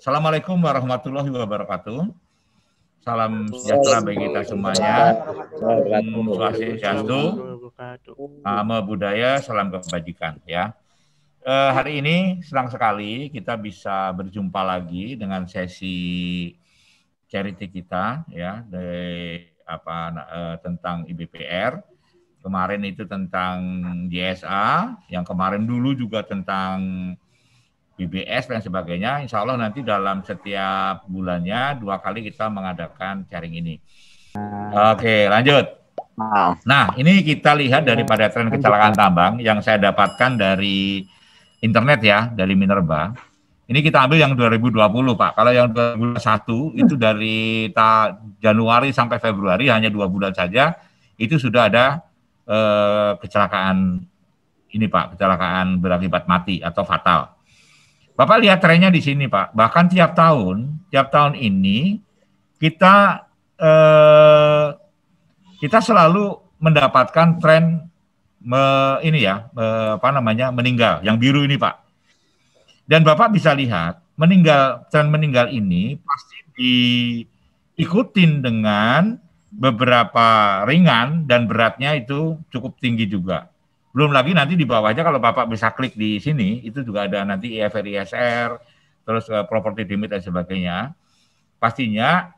Assalamualaikum warahmatullahi wabarakatuh. Salam sejahtera bagi kita semuanya. Om Swastiastu, Namo Buddhaya, salam kebajikan ya. Hari ini senang sekali kita bisa berjumpa lagi dengan sesi charity kita ya tentang IBPR. Kemarin itu tentang JSA, yang kemarin dulu juga tentang BBS dan sebagainya. Insya Allah nanti dalam setiap bulannya 2 kali kita mengadakan sharing ini. Oke, lanjut. Nah, ini kita lihat daripada tren kecelakaan tambang yang saya dapatkan dari internet ya, dari Minerba. Ini kita ambil yang 2020, Pak. Kalau yang 2021 itu dari Januari sampai Februari hanya 2 bulan saja, itu sudah ada kecelakaan ini, Pak, kecelakaan berakibat mati atau fatal. Bapak lihat trennya di sini, Pak. Bahkan tiap tahun ini kita selalu mendapatkan tren meninggal. Yang biru ini, Pak. Dan Bapak bisa lihat tren meninggal ini pasti diikutin dengan beberapa ringan dan beratnya itu cukup tinggi juga. Belum lagi nanti di bawahnya kalau Bapak bisa klik di sini, itu juga ada nanti IFR, ISR, terus property damage dan sebagainya. Pastinya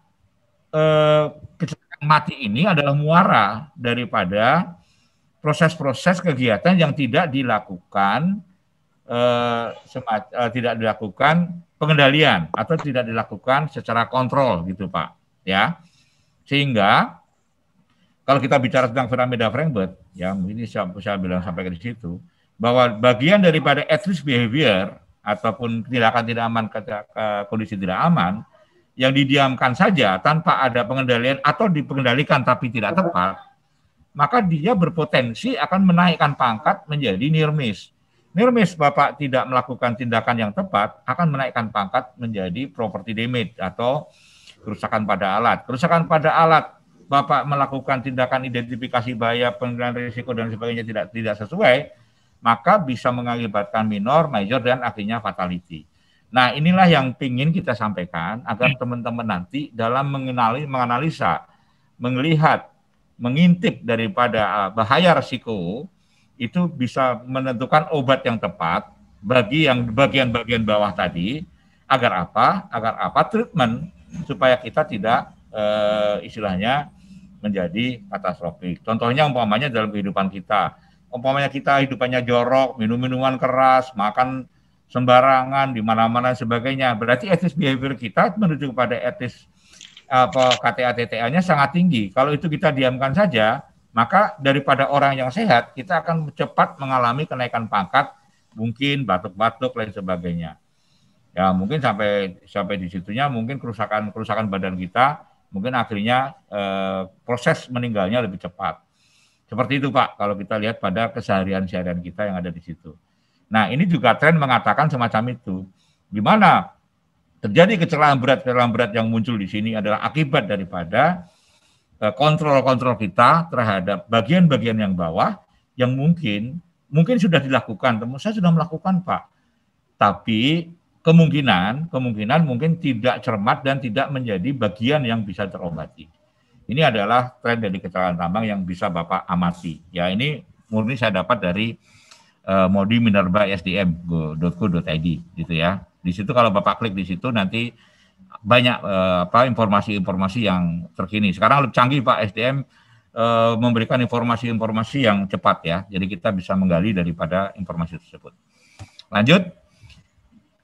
kecelakaan mati ini adalah muara daripada proses-proses kegiatan yang tidak dilakukan pengendalian atau tidak dilakukan secara kontrol gitu, Pak. Ya, sehingga kalau kita bicara tentang piramida Frankfurt, ya ini saya bilang sampai ke situ, bahwa bagian daripada at risk behavior ataupun tindakan tidak aman, kondisi tidak aman, yang didiamkan saja tanpa ada pengendalian atau dipengendalikan tapi tidak tepat, maka dia berpotensi akan menaikkan pangkat menjadi near miss. Near miss Bapak tidak melakukan tindakan yang tepat, akan menaikkan pangkat menjadi property damage atau kerusakan pada alat. Kerusakan pada alat, Bapak melakukan tindakan identifikasi bahaya, pengendalian risiko dan sebagainya tidak sesuai, maka bisa mengakibatkan minor, major, dan akhirnya fatality. Nah, inilah yang ingin kita sampaikan agar teman-teman nanti dalam menganalisa, melihat, mengintip daripada bahaya risiko, itu bisa menentukan obat yang tepat bagi yang bagian-bagian bawah tadi, agar apa? Treatment supaya kita tidak istilahnya menjadi katastrofik. Contohnya umpamanya dalam kehidupan kita, umpamanya kita hidupannya jorok, minum minuman keras, makan sembarangan di mana-mana sebagainya, berarti etis behavior kita menuju kepada etis KTA TTA-nya sangat tinggi. Kalau itu kita diamkan saja, maka daripada orang yang sehat, kita akan cepat mengalami kenaikan pangkat, mungkin batuk-batuk lain sebagainya. Ya mungkin sampai di situnya mungkin kerusakan badan kita, mungkin akhirnya proses meninggalnya lebih cepat. Seperti itu, Pak, kalau kita lihat pada keseharian kita yang ada di situ. Nah, ini juga tren mengatakan semacam itu. Di mana terjadi kecelakaan berat yang muncul di sini adalah akibat daripada kontrol kita terhadap bagian-bagian yang bawah yang mungkin sudah dilakukan. Saya sudah melakukan, Pak. Tapi kemungkinan mungkin tidak cermat dan tidak menjadi bagian yang bisa terobati. Ini adalah tren dari kecelakaan tambang yang bisa Bapak amati. Ya, ini murni saya dapat dari Modi Minerba SDM.co.id gitu ya. Di situ kalau Bapak klik di situ nanti banyak informasi-informasi yang terkini. Sekarang lebih canggih, Pak, SDM memberikan informasi-informasi yang cepat ya. Jadi kita bisa menggali daripada informasi tersebut. Lanjut.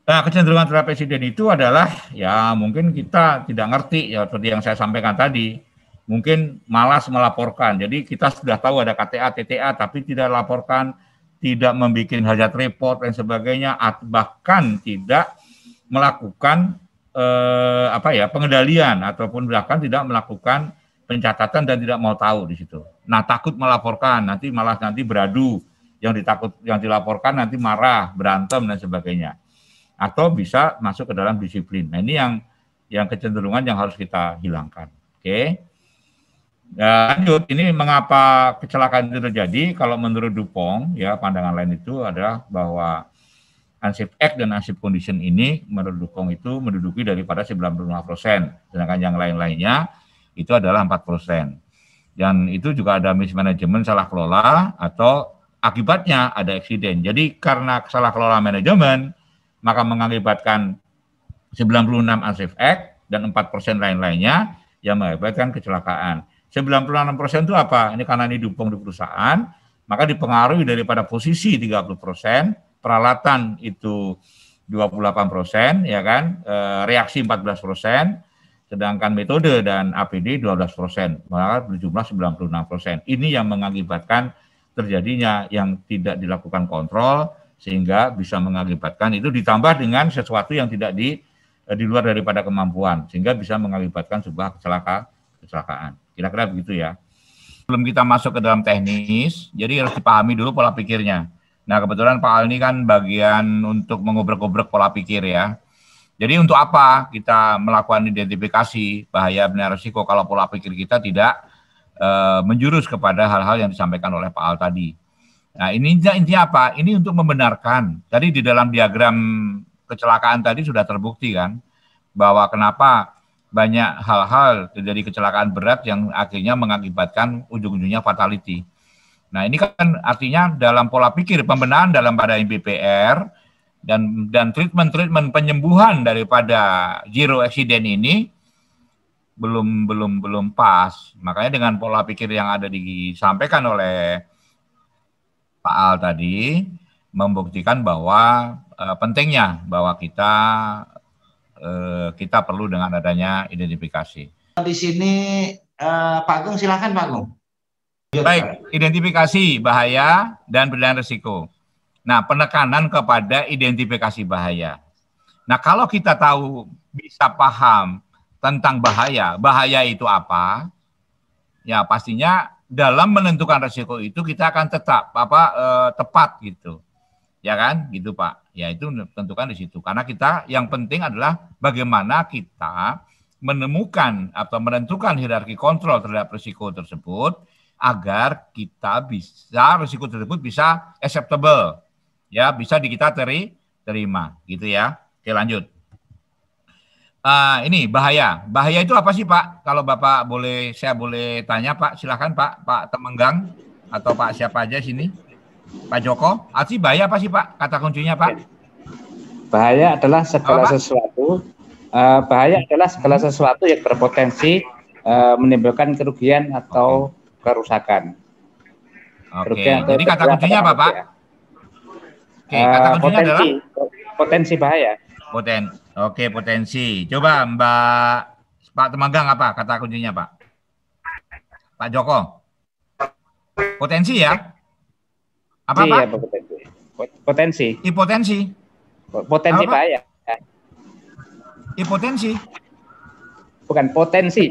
Nah, kecenderungan terhadap presiden itu adalah ya mungkin kita tidak ngerti ya seperti yang saya sampaikan tadi. Mungkin malas melaporkan. Jadi kita sudah tahu ada KTA, TTA tapi tidak laporkan, tidak membuat hajat report dan sebagainya, bahkan tidak melakukan pengendalian ataupun bahkan tidak melakukan pencatatan dan tidak mau tahu di situ. Nah, takut melaporkan, nanti beradu, yang dilaporkan nanti marah, berantem dan sebagainya. Atau bisa masuk ke dalam disiplin. Nah, ini yang kecenderungan yang harus kita hilangkan. Oke. Ya, lanjut. Ini mengapa kecelakaan itu terjadi? Kalau menurut Dupont, ya pandangan lain itu adalah bahwa unsafe act dan unsafe condition ini menduduki daripada 95%, sedangkan yang lain-lainnya itu adalah 4%. Dan itu juga ada mismanagement, salah kelola, atau akibatnya ada eksiden. Jadi karena salah kelola manajemen, maka mengakibatkan 96 unsafe act dan 4% lain-lainnya yang mengakibatkan kecelakaan. 96% itu apa? Ini karena ini dukung di perusahaan, maka dipengaruhi daripada posisi 30%, peralatan itu 28%, ya kan, reaksi 14%, sedangkan metode dan APD 12%, maka berjumlah 96%. Ini yang mengakibatkan terjadinya yang tidak dilakukan kontrol, sehingga bisa mengakibatkan itu ditambah dengan sesuatu yang tidak di luar daripada kemampuan, sehingga bisa mengakibatkan sebuah kecelakaan. Kira-kira begitu ya. Sebelum kita masuk ke dalam teknis, jadi harus dipahami dulu pola pikirnya. Nah, kebetulan Pak Al ini kan bagian untuk mengobrek-obrek pola pikir ya. Jadi untuk apa kita melakukan identifikasi bahaya dan risiko kalau pola pikir kita tidak menjurus kepada hal-hal yang disampaikan oleh Pak Al tadi. Nah, ini intinya apa? Ini untuk membenarkan. Tadi di dalam diagram kecelakaan tadi sudah terbukti kan, bahwa kenapa banyak hal-hal terjadi kecelakaan berat yang akhirnya mengakibatkan ujung-ujungnya fatality. Nah, ini kan artinya dalam pola pikir pembenahan dalam pada BPR dan treatment penyembuhan daripada zero accident ini belum pas. Makanya dengan pola pikir yang ada disampaikan oleh Pak Al tadi membuktikan bahwa pentingnya bahwa kita perlu dengan adanya identifikasi. Di sini Pak Agung, silakan Pak Agung. Baik, identifikasi bahaya dan penilaian risiko. Nah, penekanan kepada identifikasi bahaya. Nah, kalau kita tahu, bisa paham tentang bahaya itu apa, ya pastinya dalam menentukan risiko itu kita akan tepat gitu. Ya kan? Gitu Pak. Ya itu tentukan di situ. Karena kita yang penting adalah bagaimana kita menemukan atau menentukan hierarki kontrol terhadap risiko tersebut agar kita bisa risiko tersebut bisa acceptable. Ya, bisa kita terima gitu ya. Oke, lanjut. Ini bahaya. Bahaya itu apa sih Pak? Kalau Bapak saya boleh tanya Pak, silakan Pak Temenggang atau Pak siapa aja sini. Pak Joko, arti bahaya apa sih Pak? Kata kuncinya Pak? Bahaya adalah segala sesuatu. Bahaya adalah segala sesuatu yang berpotensi menimbulkan kerugian atau kerusakan. Oke. Jadi kata kuncinya apa Pak? Oke, kata kuncinya adalah potensi bahaya. Oke, potensi. Coba Pak Temenggang apa kata kuncinya Pak? Pak Joko. Potensi ya? Apa Pak? Potensi. Hipotensi. Potensi apa, bahaya. Hipotensi. Bukan potensi.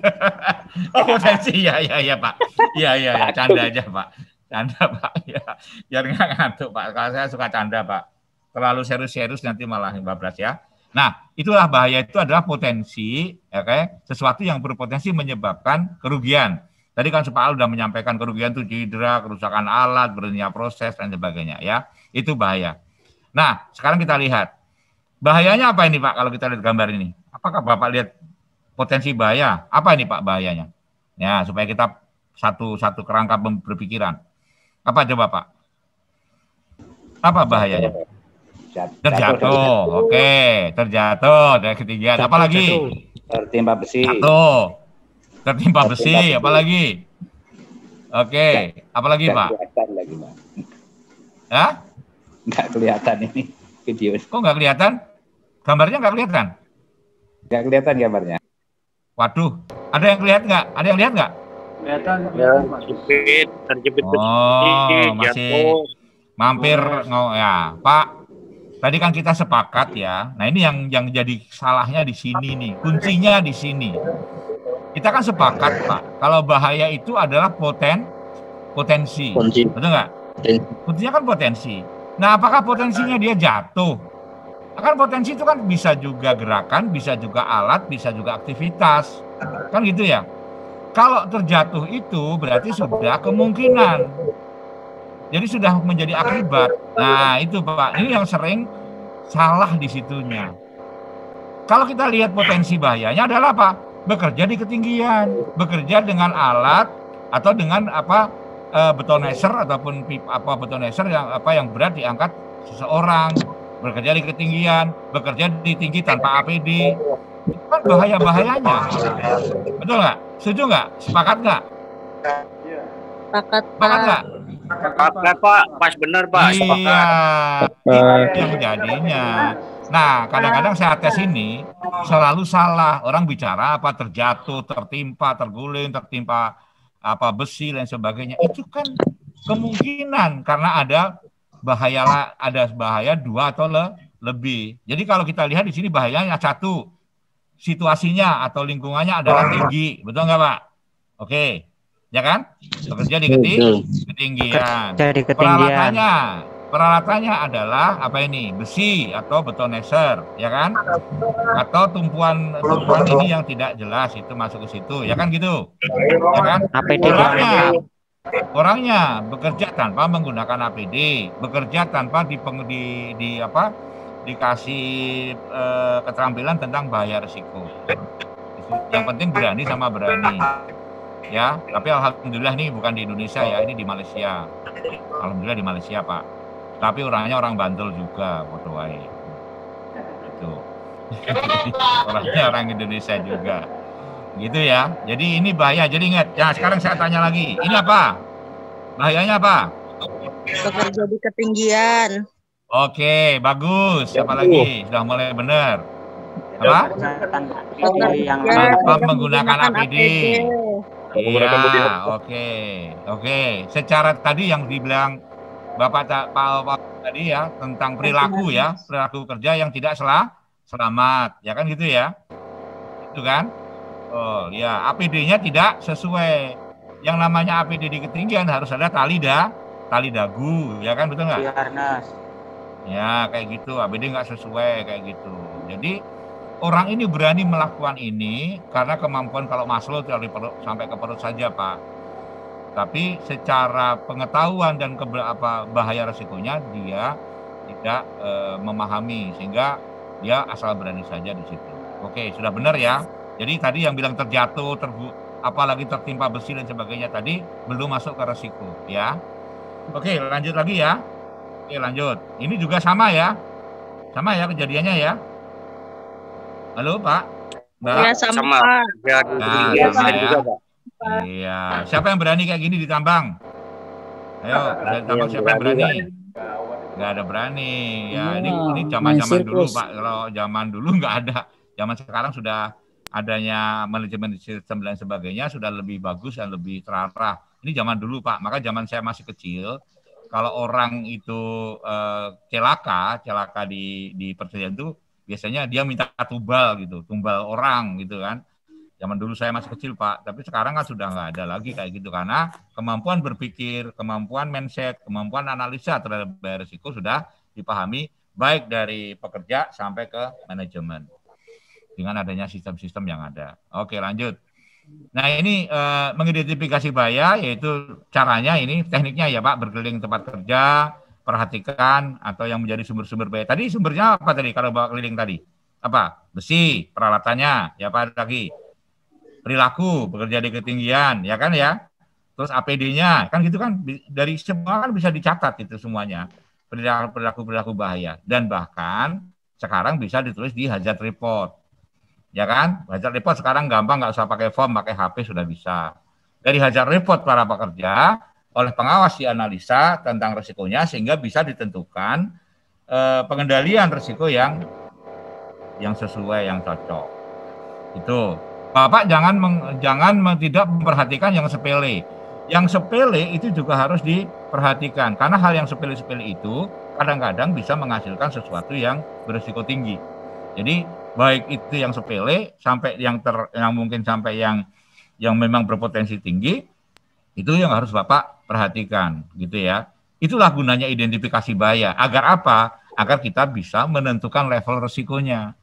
Oh, potensi ya Pak. Iya, canda aja Pak. Canda Pak. Ya, biar nggak ngantuk Pak. Kalau saya suka canda Pak. Terlalu serius nanti malah bablas ya. Nah, itulah bahaya itu adalah potensi, ya kayak sesuatu yang berpotensi menyebabkan kerugian. Tadi kan Pak Al sudah menyampaikan kerugian itu cedera, kerusakan alat, berhentinya proses dan sebagainya ya. Itu bahaya. Nah, sekarang kita lihat bahayanya apa ini Pak kalau kita lihat gambar ini? Apakah Bapak lihat potensi bahaya? Apa ini Pak bahayanya? Ya, supaya kita satu kerangka berpikiran. Apa coba Pak? Apa bahayanya? Terjatuh. Oke, terjatuh dari ketinggian. Apalagi? Tertimpa besi. Tertimpa besi, apalagi? Oke, apalagi Pak? Kelihatan lagi Pak. Hah? Nggak kelihatan ini video. Kok nggak kelihatan? Gambarnya nggak kelihatan? Nggak kelihatan gambarnya. Waduh, ada yang lihat nggak? Ada yang lihat nggak? Kelihatan, terjepit. Oh, masih mampir ya, Pak. Tadi kan kita sepakat ya. Nah, ini yang jadi salahnya di sini nih. Kuncinya di sini. Kita kan sepakat, Pak. Kalau bahaya itu adalah potensi. Betul nggak? Kuncinya kan potensi. Nah, apakah potensinya dia jatuh? Kan potensi itu kan bisa juga gerakan, bisa juga alat, bisa juga aktivitas. Kan gitu ya. Kalau terjatuh itu berarti sudah kemungkinan. Jadi sudah menjadi akibat. Nah, itu Pak. Ini yang sering salah di situnya. Kalau kita lihat potensi bahayanya adalah apa? Bekerja di ketinggian, bekerja dengan alat atau dengan betoneser ataupun betoneser yang berat diangkat seseorang, bekerja di ketinggian, bekerja di tinggi tanpa APD. Itu kan bahayanya. Betul nggak? Setuju nggak? Sepakat nggak? Sepakat, Sepakat nggak? Sepakat, Pak. Pas benar, Pak. Iya, itu yang jadinya. Nah, kadang-kadang saya tes ini selalu salah. Orang bicara terjatuh, tertimpa, terguling, tertimpa besi dan sebagainya. Itu kan kemungkinan karena ada bahaya 2 atau lebih. Jadi kalau kita lihat di sini bahayanya 1, situasinya atau lingkungannya adalah tinggi, betul nggak Pak? Oke, ya kan? Bekerja di ketinggian. Peralatannya adalah besi atau betoneser, ya kan? Atau tumpuan ini yang tidak jelas itu masuk ke situ, ya kan gitu? Ya kan? Orangnya bekerja tanpa menggunakan APD, bekerja tanpa dikasih keterampilan tentang bahaya risiko. Yang penting berani sama berani. Ya, tapi alhamdulillah nih bukan di Indonesia ya, ini di Malaysia. Alhamdulillah di Malaysia, Pak. Tapi orangnya orang Bantul juga, foto wae. Itu. Orangnya orang Indonesia juga. Gitu ya. Jadi ini bahaya. Jadi ingat. Ya, sekarang saya tanya lagi. Ini apa? Bahayanya apa? Bekerja di ketinggian. Oke, bagus. Apa lagi? Sudah mulai benar. Apa? Tanpa menggunakan APD. Iya, oke. Secara tadi yang dibilang Bapak tadi ya tentang perilaku kerja yang tidak selamat, ya kan gitu ya, itu kan? Oh ya, APD-nya tidak sesuai. Yang namanya APD di ketinggian harus ada tali dagu, ya kan, betul nggak? Ya kayak gitu, APD nggak sesuai kayak gitu. Jadi orang ini berani melakukan ini karena kemampuan kalau Maslow dari perut sampai ke perut saja, Pak. Tapi secara pengetahuan dan bahaya resikonya dia tidak memahami sehingga dia asal berani saja di situ. Oke, sudah benar ya. Jadi tadi yang bilang terjatuh, apalagi tertimpa besi dan sebagainya tadi belum masuk ke resiko ya. Oke, lanjut lagi ya. Oke, lanjut. Ini juga sama ya kejadiannya ya. Halo Pak. Mbak. Ya sama. Ya, sama ya. Iya, siapa yang berani kayak gini ditambang? Ayo, ditambang siapa yang berani? Nggak ada berani. Ya, ini zaman dulu, Pak. Kalau zaman dulu nggak ada. Zaman sekarang sudah adanya manajemen sistem dan sebagainya sudah lebih bagus dan lebih terarah. Ini zaman dulu, Pak. Maka zaman saya masih kecil, kalau orang itu celaka di persediaan itu biasanya dia minta tumbal orang gitu kan. Zaman dulu saya masih kecil, Pak, tapi sekarang kan sudah nggak ada lagi kayak gitu karena kemampuan berpikir, kemampuan mindset, kemampuan analisa terhadap bahaya risiko sudah dipahami baik dari pekerja sampai ke manajemen dengan adanya sistem-sistem yang ada. Oke, lanjut. Nah, ini mengidentifikasi bahaya yaitu caranya ini tekniknya ya, Pak, berkeliling tempat kerja, perhatikan atau yang menjadi sumber-sumber bahaya. Tadi sumbernya apa tadi kalau bawa keliling tadi? Apa? Besi, peralatannya, ya apa lagi? Perilaku, bekerja di ketinggian, ya kan ya. Terus APD-nya, kan gitu kan dari semua kan bisa dicatat itu semuanya. Perilaku bahaya. Dan bahkan sekarang bisa ditulis di hazard report. Ya kan? Hazard report sekarang gampang, nggak usah pakai form, pakai HP sudah bisa. Dari hazard report para pekerja, oleh pengawas dianalisa tentang risikonya sehingga bisa ditentukan pengendalian risiko yang sesuai, yang cocok. Itu. Bapak jangan tidak memperhatikan yang sepele. Yang sepele itu juga harus diperhatikan karena hal yang sepele-sepele itu kadang-kadang bisa menghasilkan sesuatu yang berisiko tinggi. Jadi baik itu yang sepele sampai yang mungkin sampai yang memang berpotensi tinggi itu yang harus Bapak perhatikan gitu ya. Itulah gunanya identifikasi bahaya. Agar apa? Agar kita bisa menentukan level risikonya.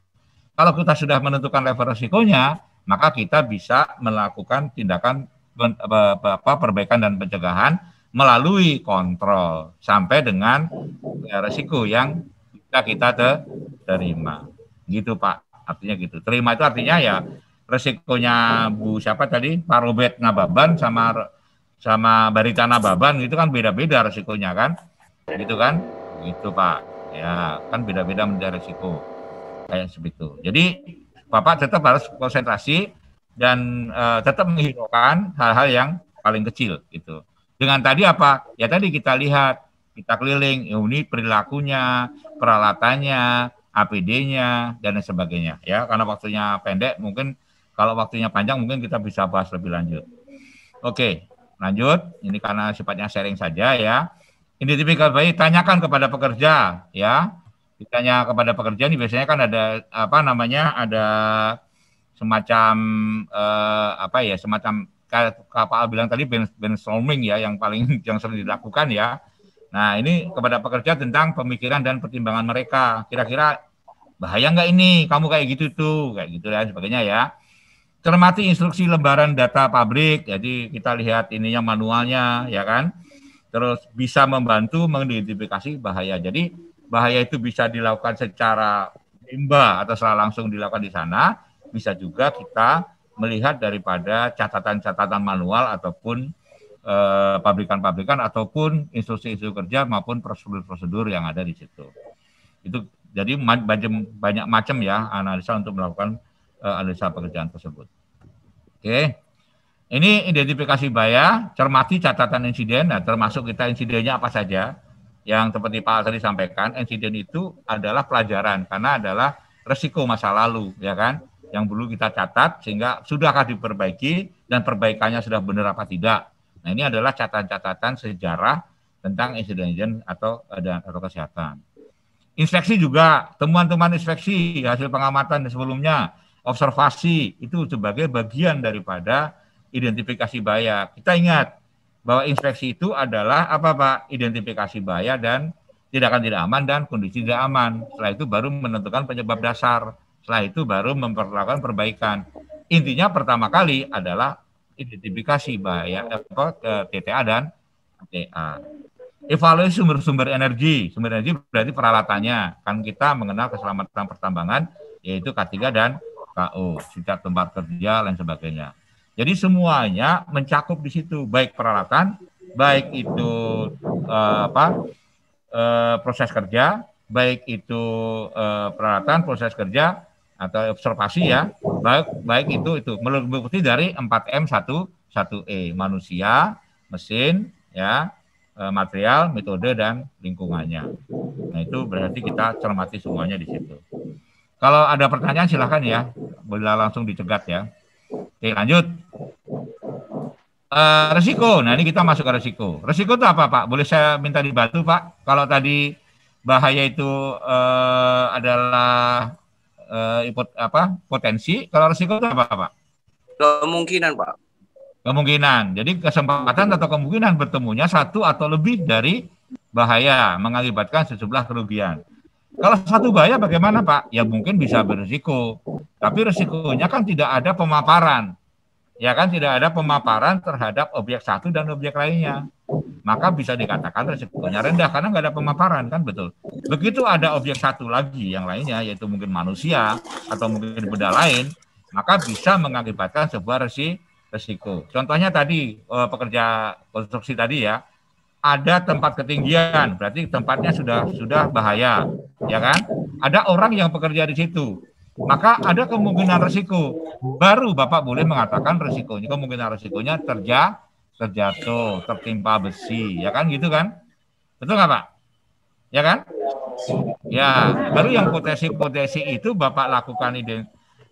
Kalau kita sudah menentukan level risikonya, maka kita bisa melakukan tindakan perbaikan dan pencegahan melalui kontrol sampai dengan risiko yang kita terima. Gitu Pak, artinya gitu. Terima itu artinya ya resikonya Bu siapa tadi, Pak Robert Nababan sama Barita Nababan itu kan beda-beda resikonya kan, gitu kan, gitu Pak. Ya kan beda-beda mengenai resiko kayak seperti itu. Jadi Bapak tetap harus konsentrasi dan tetap menghiraukan hal-hal yang paling kecil gitu. Dengan tadi apa? Ya tadi kita lihat, kita keliling, ini perilakunya, peralatannya, APD-nya dan sebagainya. Ya, karena waktunya pendek, mungkin kalau waktunya panjang mungkin kita bisa bahas lebih lanjut. Oke, lanjut. Ini karena sifatnya sharing saja ya. Identifikasi baik, tanyakan kepada pekerja ya. Ditanya kepada pekerja ini biasanya kan ada apa namanya? Ada semacam semacam Pak Al bilang tadi brainstorming ya yang sering dilakukan ya. Nah ini kepada pekerja tentang pemikiran dan pertimbangan mereka. Kira-kira bahaya nggak ini? Kamu kayak gitu tuh, kayak gitu dan sebagainya ya. Cermati instruksi lembaran data pabrik. Jadi kita lihat ininya manualnya ya kan. Terus bisa membantu mengidentifikasi bahaya. Jadi bahaya itu bisa dilakukan secara rimba atau secara langsung dilakukan di sana. Bisa juga kita melihat daripada catatan-catatan manual ataupun pabrikan-pabrikan ataupun instruksi-instruksi kerja maupun prosedur-prosedur yang ada di situ. Itu jadi banyak macam ya analisa untuk melakukan analisa pekerjaan tersebut. Oke. Ini identifikasi bahaya, cermati catatan insiden, nah, termasuk kita insidennya apa saja. Yang seperti Pak tadi sampaikan, insiden itu adalah pelajaran karena adalah resiko masa lalu, ya kan? Yang perlu kita catat sehingga sudahkah diperbaiki dan perbaikannya sudah benar apa tidak. Nah ini adalah catatan-catatan sejarah tentang insiden atau kesehatan. Inspeksi juga, temuan-temuan inspeksi, hasil pengamatan sebelumnya, observasi, itu sebagai bagian daripada identifikasi bahaya. Kita ingat bahwa inspeksi itu adalah apa Pak? Identifikasi bahaya dan tindakan tidak aman dan kondisi tidak aman. Setelah itu baru menentukan penyebab dasar. Setelah itu baru memperlakukan perbaikan. Intinya pertama kali adalah identifikasi bahaya TTA dan TA. Evaluasi sumber-sumber energi. Sumber energi berarti peralatannya. Kan kita mengenal keselamatan pertambangan yaitu K3 dan KO, setiap tempat kerja dan sebagainya. Jadi semuanya mencakup di situ, baik peralatan, baik itu proses kerja, baik itu peralatan, proses kerja atau observasi ya, baik itu meliputi dari 4M 1E, manusia, mesin, ya, material, metode dan lingkungannya. Nah itu berarti kita cermati semuanya di situ. Kalau ada pertanyaan silahkan ya, boleh langsung dicegat ya. Oke lanjut. Resiko, nah ini kita masuk ke resiko. Resiko itu apa Pak? Boleh saya minta dibantu Pak? Kalau tadi bahaya itu adalah potensi, kalau resiko itu apa Pak? Kemungkinan Pak. Kemungkinan, jadi kesempatan atau kemungkinan bertemunya satu atau lebih dari bahaya mengakibatkan sejumlah kerugian. Kalau satu bahaya bagaimana Pak? Ya mungkin bisa berisiko, tapi risikonya kan tidak ada pemaparan. Ya kan tidak ada pemaparan terhadap objek satu dan objek lainnya. Maka bisa dikatakan risikonya rendah karena nggak ada pemaparan kan betul. Begitu ada objek satu lagi yang lainnya yaitu mungkin manusia atau mungkin benda lain, maka bisa mengakibatkan sebuah risiko. Contohnya tadi pekerja konstruksi tadi ya. Ada tempat ketinggian, berarti tempatnya sudah bahaya, ya kan? Ada orang yang bekerja di situ, maka ada kemungkinan risiko. Baru Bapak boleh mengatakan risikonya, kemungkinan risikonya terjatuh, tertimpa besi, ya kan? Gitu kan? Betul nggak Pak? Ya kan? Ya, baru yang potensi itu Bapak lakukan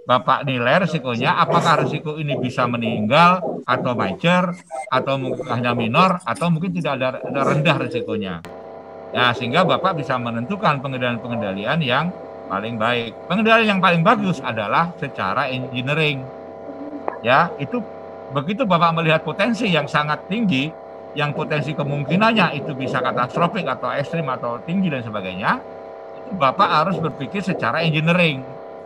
Bapak nilai risikonya, apakah risiko ini bisa meninggal atau major atau mungkin hanya minor atau mungkin tidak ada rendah risikonya. Ya, sehingga Bapak bisa menentukan pengendalian yang paling baik. Pengendalian yang paling bagus adalah secara engineering. Ya, itu begitu Bapak melihat potensi yang sangat tinggi, yang potensi kemungkinannya itu bisa katastrofik atau ekstrim atau tinggi dan sebagainya, itu Bapak harus berpikir secara engineering.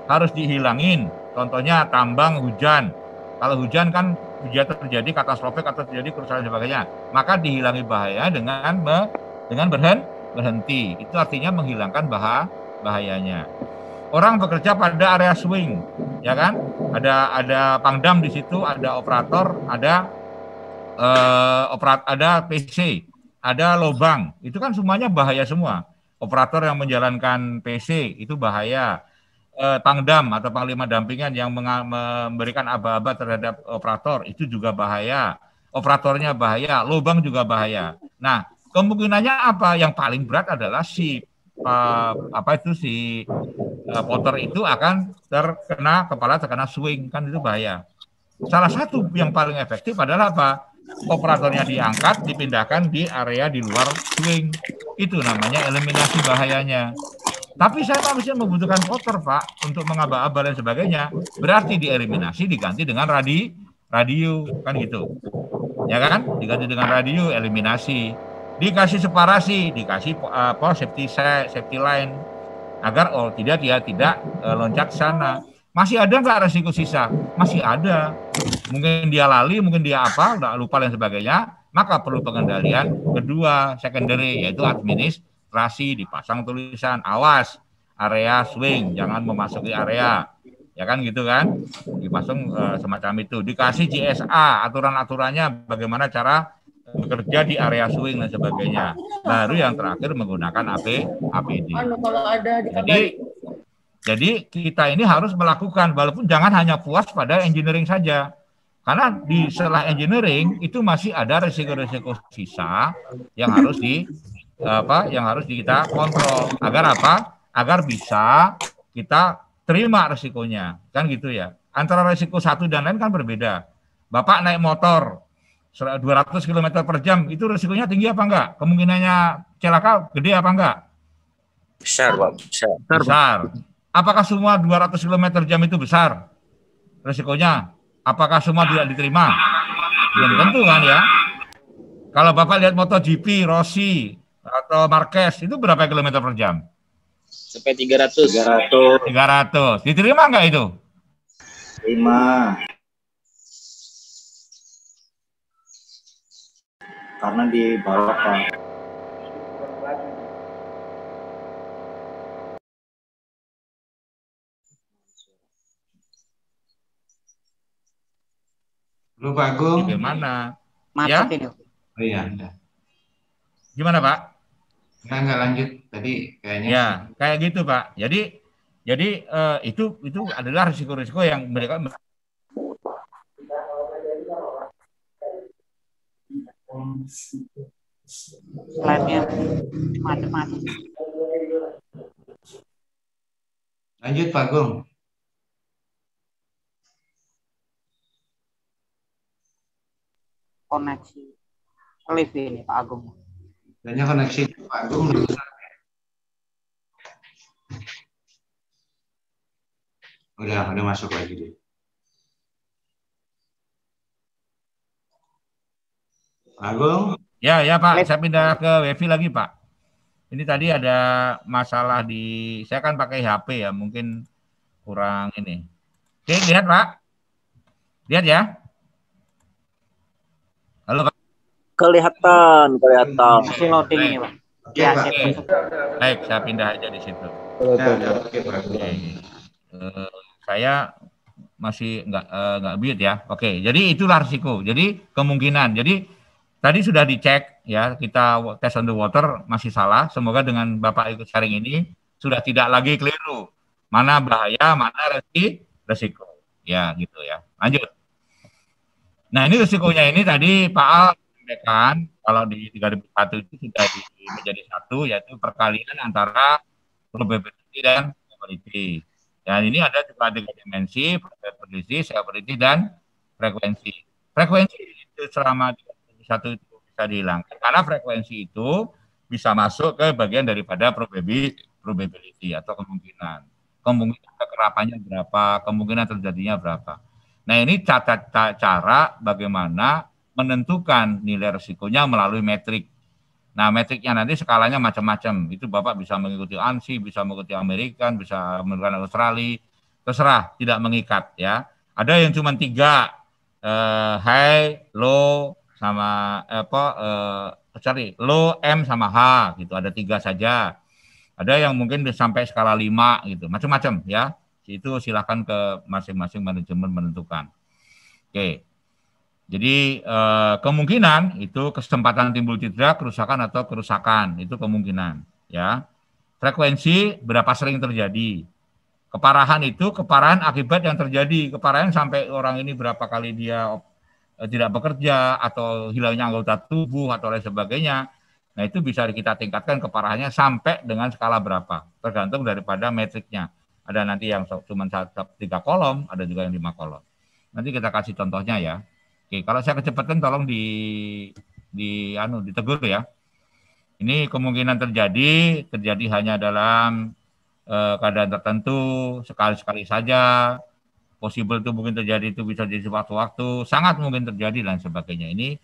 Harus dihilangin. Contohnya tambang hujan. Kalau hujan kan bisa terjadi katastrofik atau terjadi kerusakan dan sebagainya. Maka dihilangi bahaya dengan berhenti. Itu artinya menghilangkan bahayanya. Orang bekerja pada area swing, ya kan? Ada pangdam di situ, ada operator, ada ada PC, ada lobang. Itu kan semuanya bahaya semua. Operator yang menjalankan PC itu bahaya. Pangdam atau panglima dampingan yang memberikan aba-aba terhadap operator itu juga bahaya. Operatornya bahaya, lubang juga bahaya. Nah, kemungkinannya apa? Yang paling berat adalah si motor itu akan terkena swing, kan itu bahaya. Salah satu yang paling efektif adalah apa? Operatornya diangkat, dipindahkan di area di luar swing. Itu namanya eliminasi bahayanya. Tapi saya masih membutuhkan motor, Pak, untuk mengaba-aba dan sebagainya. Berarti dieliminasi, diganti dengan radio, kan gitu. Ya kan? Diganti dengan radio, eliminasi. Dikasih separasi, dikasih safety line, agar dia tidak loncat sana. Masih ada nggak resiko sisa? Masih ada. Mungkin dia lali, mungkin dia udah lupa dan sebagainya. Maka perlu pengendalian kedua, secondary, yaitu administrasi, dipasang tulisan awas area swing, jangan memasuki area, ya kan gitu kan, dipasang semacam itu, dikasih GSA aturan-aturannya bagaimana cara bekerja di area swing dan sebagainya. Baru yang terakhir menggunakan APD. Jadi kita ini harus melakukan, walaupun jangan hanya puas pada engineering saja. Karena di setelah engineering itu masih ada risiko-risiko sisa yang harus kita kontrol. Agar apa? Agar bisa kita terima risikonya. Kan gitu ya. Antara risiko satu dan lain kan berbeda. Bapak naik motor 200 km per jam, itu risikonya tinggi apa enggak? Kemungkinannya celaka gede apa enggak? Besar, Pak. Besar. Apakah semua 200 km per jam itu besar risikonya? Apakah semua tidak diterima? Belum tentu kan ya. Kalau Bapak lihat MotoGP, Rossi, atau Marquez, itu berapa kilometer per jam? Sampai 300. 300. Diterima nggak itu? Terima. Karena dibawakan. Lu Pak Agung. Gimana? Macet Ya? ini. Oh iya, udah. Gimana Pak? Enggak lanjut. Tadi kayaknya. Ya, kayak gitu Pak. Jadi itu adalah risiko-risiko yang mereka Slide-nya macet-macet. Lanjut Pak Agung. Koneksi live ini Pak Agung. Kayaknya koneksi Pak Agung rusak. Udah masuk lagi deh. Pak Agung. Ya Pak, saya pindah ke WiFi lagi Pak. Ini tadi ada masalah saya kan pakai HP ya, mungkin kurang ini. Oke, lihat Pak. Lihat ya. Halo Pak. Kelihatan. Masih loading ini Pak. Ya, Pak. Oke. Baik, saya pindah aja di situ. Oke, Pak Agung. Saya masih nggak mute ya. Oke, jadi itulah risiko. Jadi kemungkinan. Jadi tadi sudah dicek ya, kita tes on the water masih salah. Semoga dengan Bapak ikut sharing ini sudah tidak lagi keliru. Mana bahaya, mana resiko. Ya, gitu ya. Lanjut. Nah, ini risikonya ini tadi Pak Al sampaikan kalau di 3001 itu sudah menjadi satu, yaitu perkalian antara probability dan probability. Dan ini ada juga 3 dimensi, probability, severity, dan frekuensi. Frekuensi itu selama 3001 itu bisa dihilangkan, karena frekuensi itu bisa masuk ke bagian daripada probability atau kemungkinan. Kemungkinan kekerapannya berapa, kemungkinan terjadinya berapa. Nah, ini cara bagaimana menentukan nilai risikonya melalui metrik. Nah, metriknya nanti skalanya macam-macam. Itu Bapak bisa mengikuti ANSI, bisa mengikuti American, bisa mengikuti Australia. Terserah, tidak mengikat ya. Ada yang cuma 3, high, low, sama low, M sama H gitu. Ada 3 saja. Ada yang mungkin sampai skala 5 gitu, macam-macam ya. Itu silahkan ke masing-masing manajemen menentukan. Oke. Jadi kemungkinan itu kesempatan timbul cedera, kerusakan atau kerusakan, itu kemungkinan ya. Frekuensi berapa sering terjadi. Keparahan itu keparahan akibat yang terjadi, keparahan sampai orang ini berapa kali dia tidak bekerja atau hilangnya anggota tubuh atau lain sebagainya. Nah, itu bisa kita tingkatkan keparahannya sampai dengan skala berapa, tergantung daripada metriknya. Ada nanti yang cuma 3 kolom, ada juga yang 5 kolom. Nanti kita kasih contohnya ya. Oke, kalau saya kecepatan tolong ditegur ya. Ini kemungkinan terjadi hanya dalam keadaan tertentu, sekali-sekali saja. Possible itu mungkin terjadi, itu bisa jadi sewaktu-waktu, sangat mungkin terjadi dan sebagainya. Ini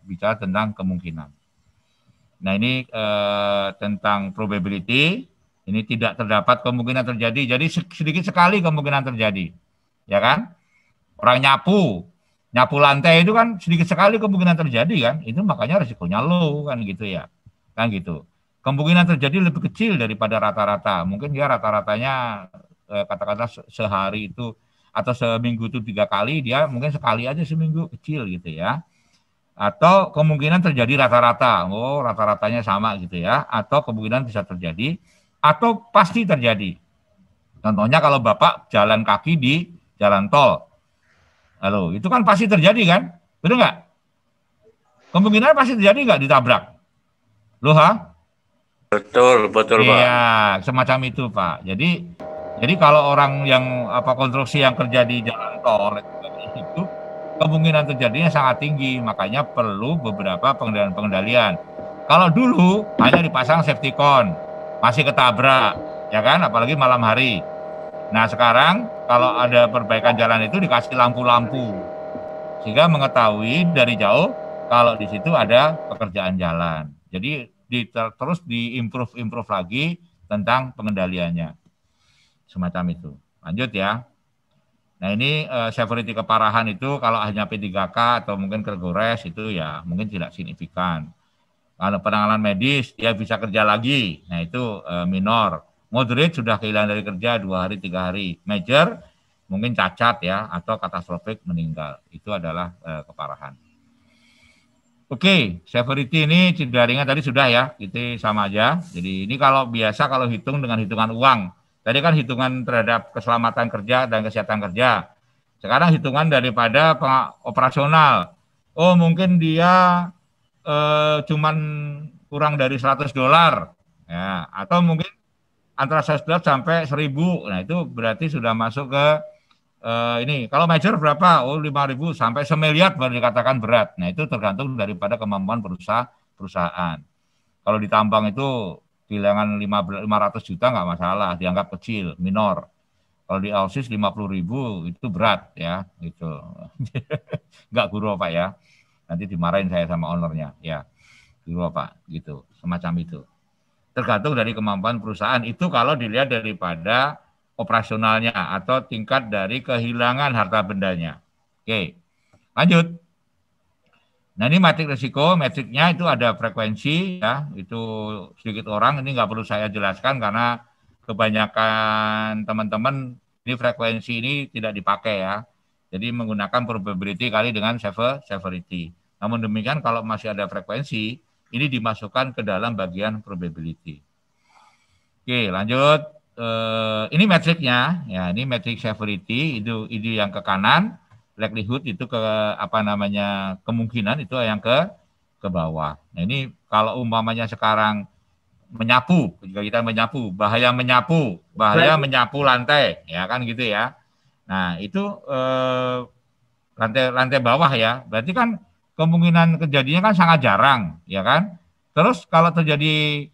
bicara tentang kemungkinan. Nah, ini tentang probability. Ini tidak terdapat kemungkinan terjadi. Jadi sedikit sekali kemungkinan terjadi. Ya kan? Orang nyapu lantai itu kan sedikit sekali kemungkinan terjadi kan, itu makanya risikonya low kan gitu ya, kan gitu. Kemungkinan terjadi lebih kecil daripada rata-rata, mungkin dia rata-ratanya katakanlah sehari itu atau seminggu itu 3 kali, dia mungkin sekali aja seminggu, kecil gitu ya. Atau kemungkinan terjadi rata-rata, rata-ratanya sama gitu ya, atau kemungkinan bisa terjadi, atau pasti terjadi. Contohnya kalau Bapak jalan kaki di jalan tol, halo, itu kan pasti terjadi kan? Betul nggak? Kemungkinan pasti terjadi nggak ditabrak? Loh, ha? Betul, Pak. Iya, semacam itu, Pak. Jadi kalau orang yang konstruksi yang kerja di jalan tol itu kemungkinan terjadinya sangat tinggi, makanya perlu beberapa pengendalian. Kalau dulu hanya dipasang safety cone, masih ketabrak, ya kan? Apalagi malam hari. Nah, sekarang kalau ada perbaikan jalan itu dikasih lampu-lampu sehingga mengetahui dari jauh kalau di situ ada pekerjaan jalan. Jadi terus diimprove lagi tentang pengendaliannya. Semacam itu. Lanjut ya. Nah, ini severity keparahan itu kalau hanya P3K atau mungkin kergores itu ya mungkin tidak signifikan. Kalau penanganan medis dia bisa kerja lagi. Nah, itu minor. Moderate sudah kehilangan dari kerja 2 hari, 3 hari. Major mungkin cacat ya atau katastrofik meninggal. Itu adalah keparahan. Oke, severity ini cedera ringan tadi sudah ya, itu sama aja. Jadi ini kalau biasa kalau hitung dengan hitungan uang. Tadi kan hitungan terhadap keselamatan kerja dan kesehatan kerja. Sekarang hitungan daripada operasional. Oh, mungkin dia cuman kurang dari $100 ya, atau mungkin antara $100 sampai 1.000. Nah, itu berarti sudah masuk ke ini. Kalau major berapa? Oh, 5.000 sampai 1 miliar baru dikatakan berat. Nah, itu tergantung daripada kemampuan perusahaan. Kalau di tambang itu kehilangan 500 juta nggak masalah, dianggap kecil, minor. Kalau di ausis 50.000 itu berat ya, gitu. Nggak guru Pak ya. Nanti dimarahin saya sama ownernya ya. Guru Pak, gitu. Semacam itu. Tergantung dari kemampuan perusahaan. Itu kalau dilihat daripada operasionalnya atau tingkat dari kehilangan harta bendanya. Oke, lanjut. Nah, ini metrik risiko, metriknya itu ada frekuensi ya, itu sedikit orang, ini nggak perlu saya jelaskan karena kebanyakan teman-teman ini frekuensi ini tidak dipakai ya. Jadi menggunakan probability kali dengan severity. Namun demikian kalau masih ada frekuensi, ini dimasukkan ke dalam bagian probability. Oke, lanjut. Ini metriknya, ya ini metrik severity, itu yang ke kanan, likelihood itu ke kemungkinan itu yang ke bawah. Nah, ini kalau umpamanya sekarang menyapu, jika kita menyapu, bahaya menyapu lantai, ya kan gitu ya. Nah, itu lantai bawah ya, berarti kan kemungkinan kejadiannya kan sangat jarang, ya kan. Terus kalau terjadi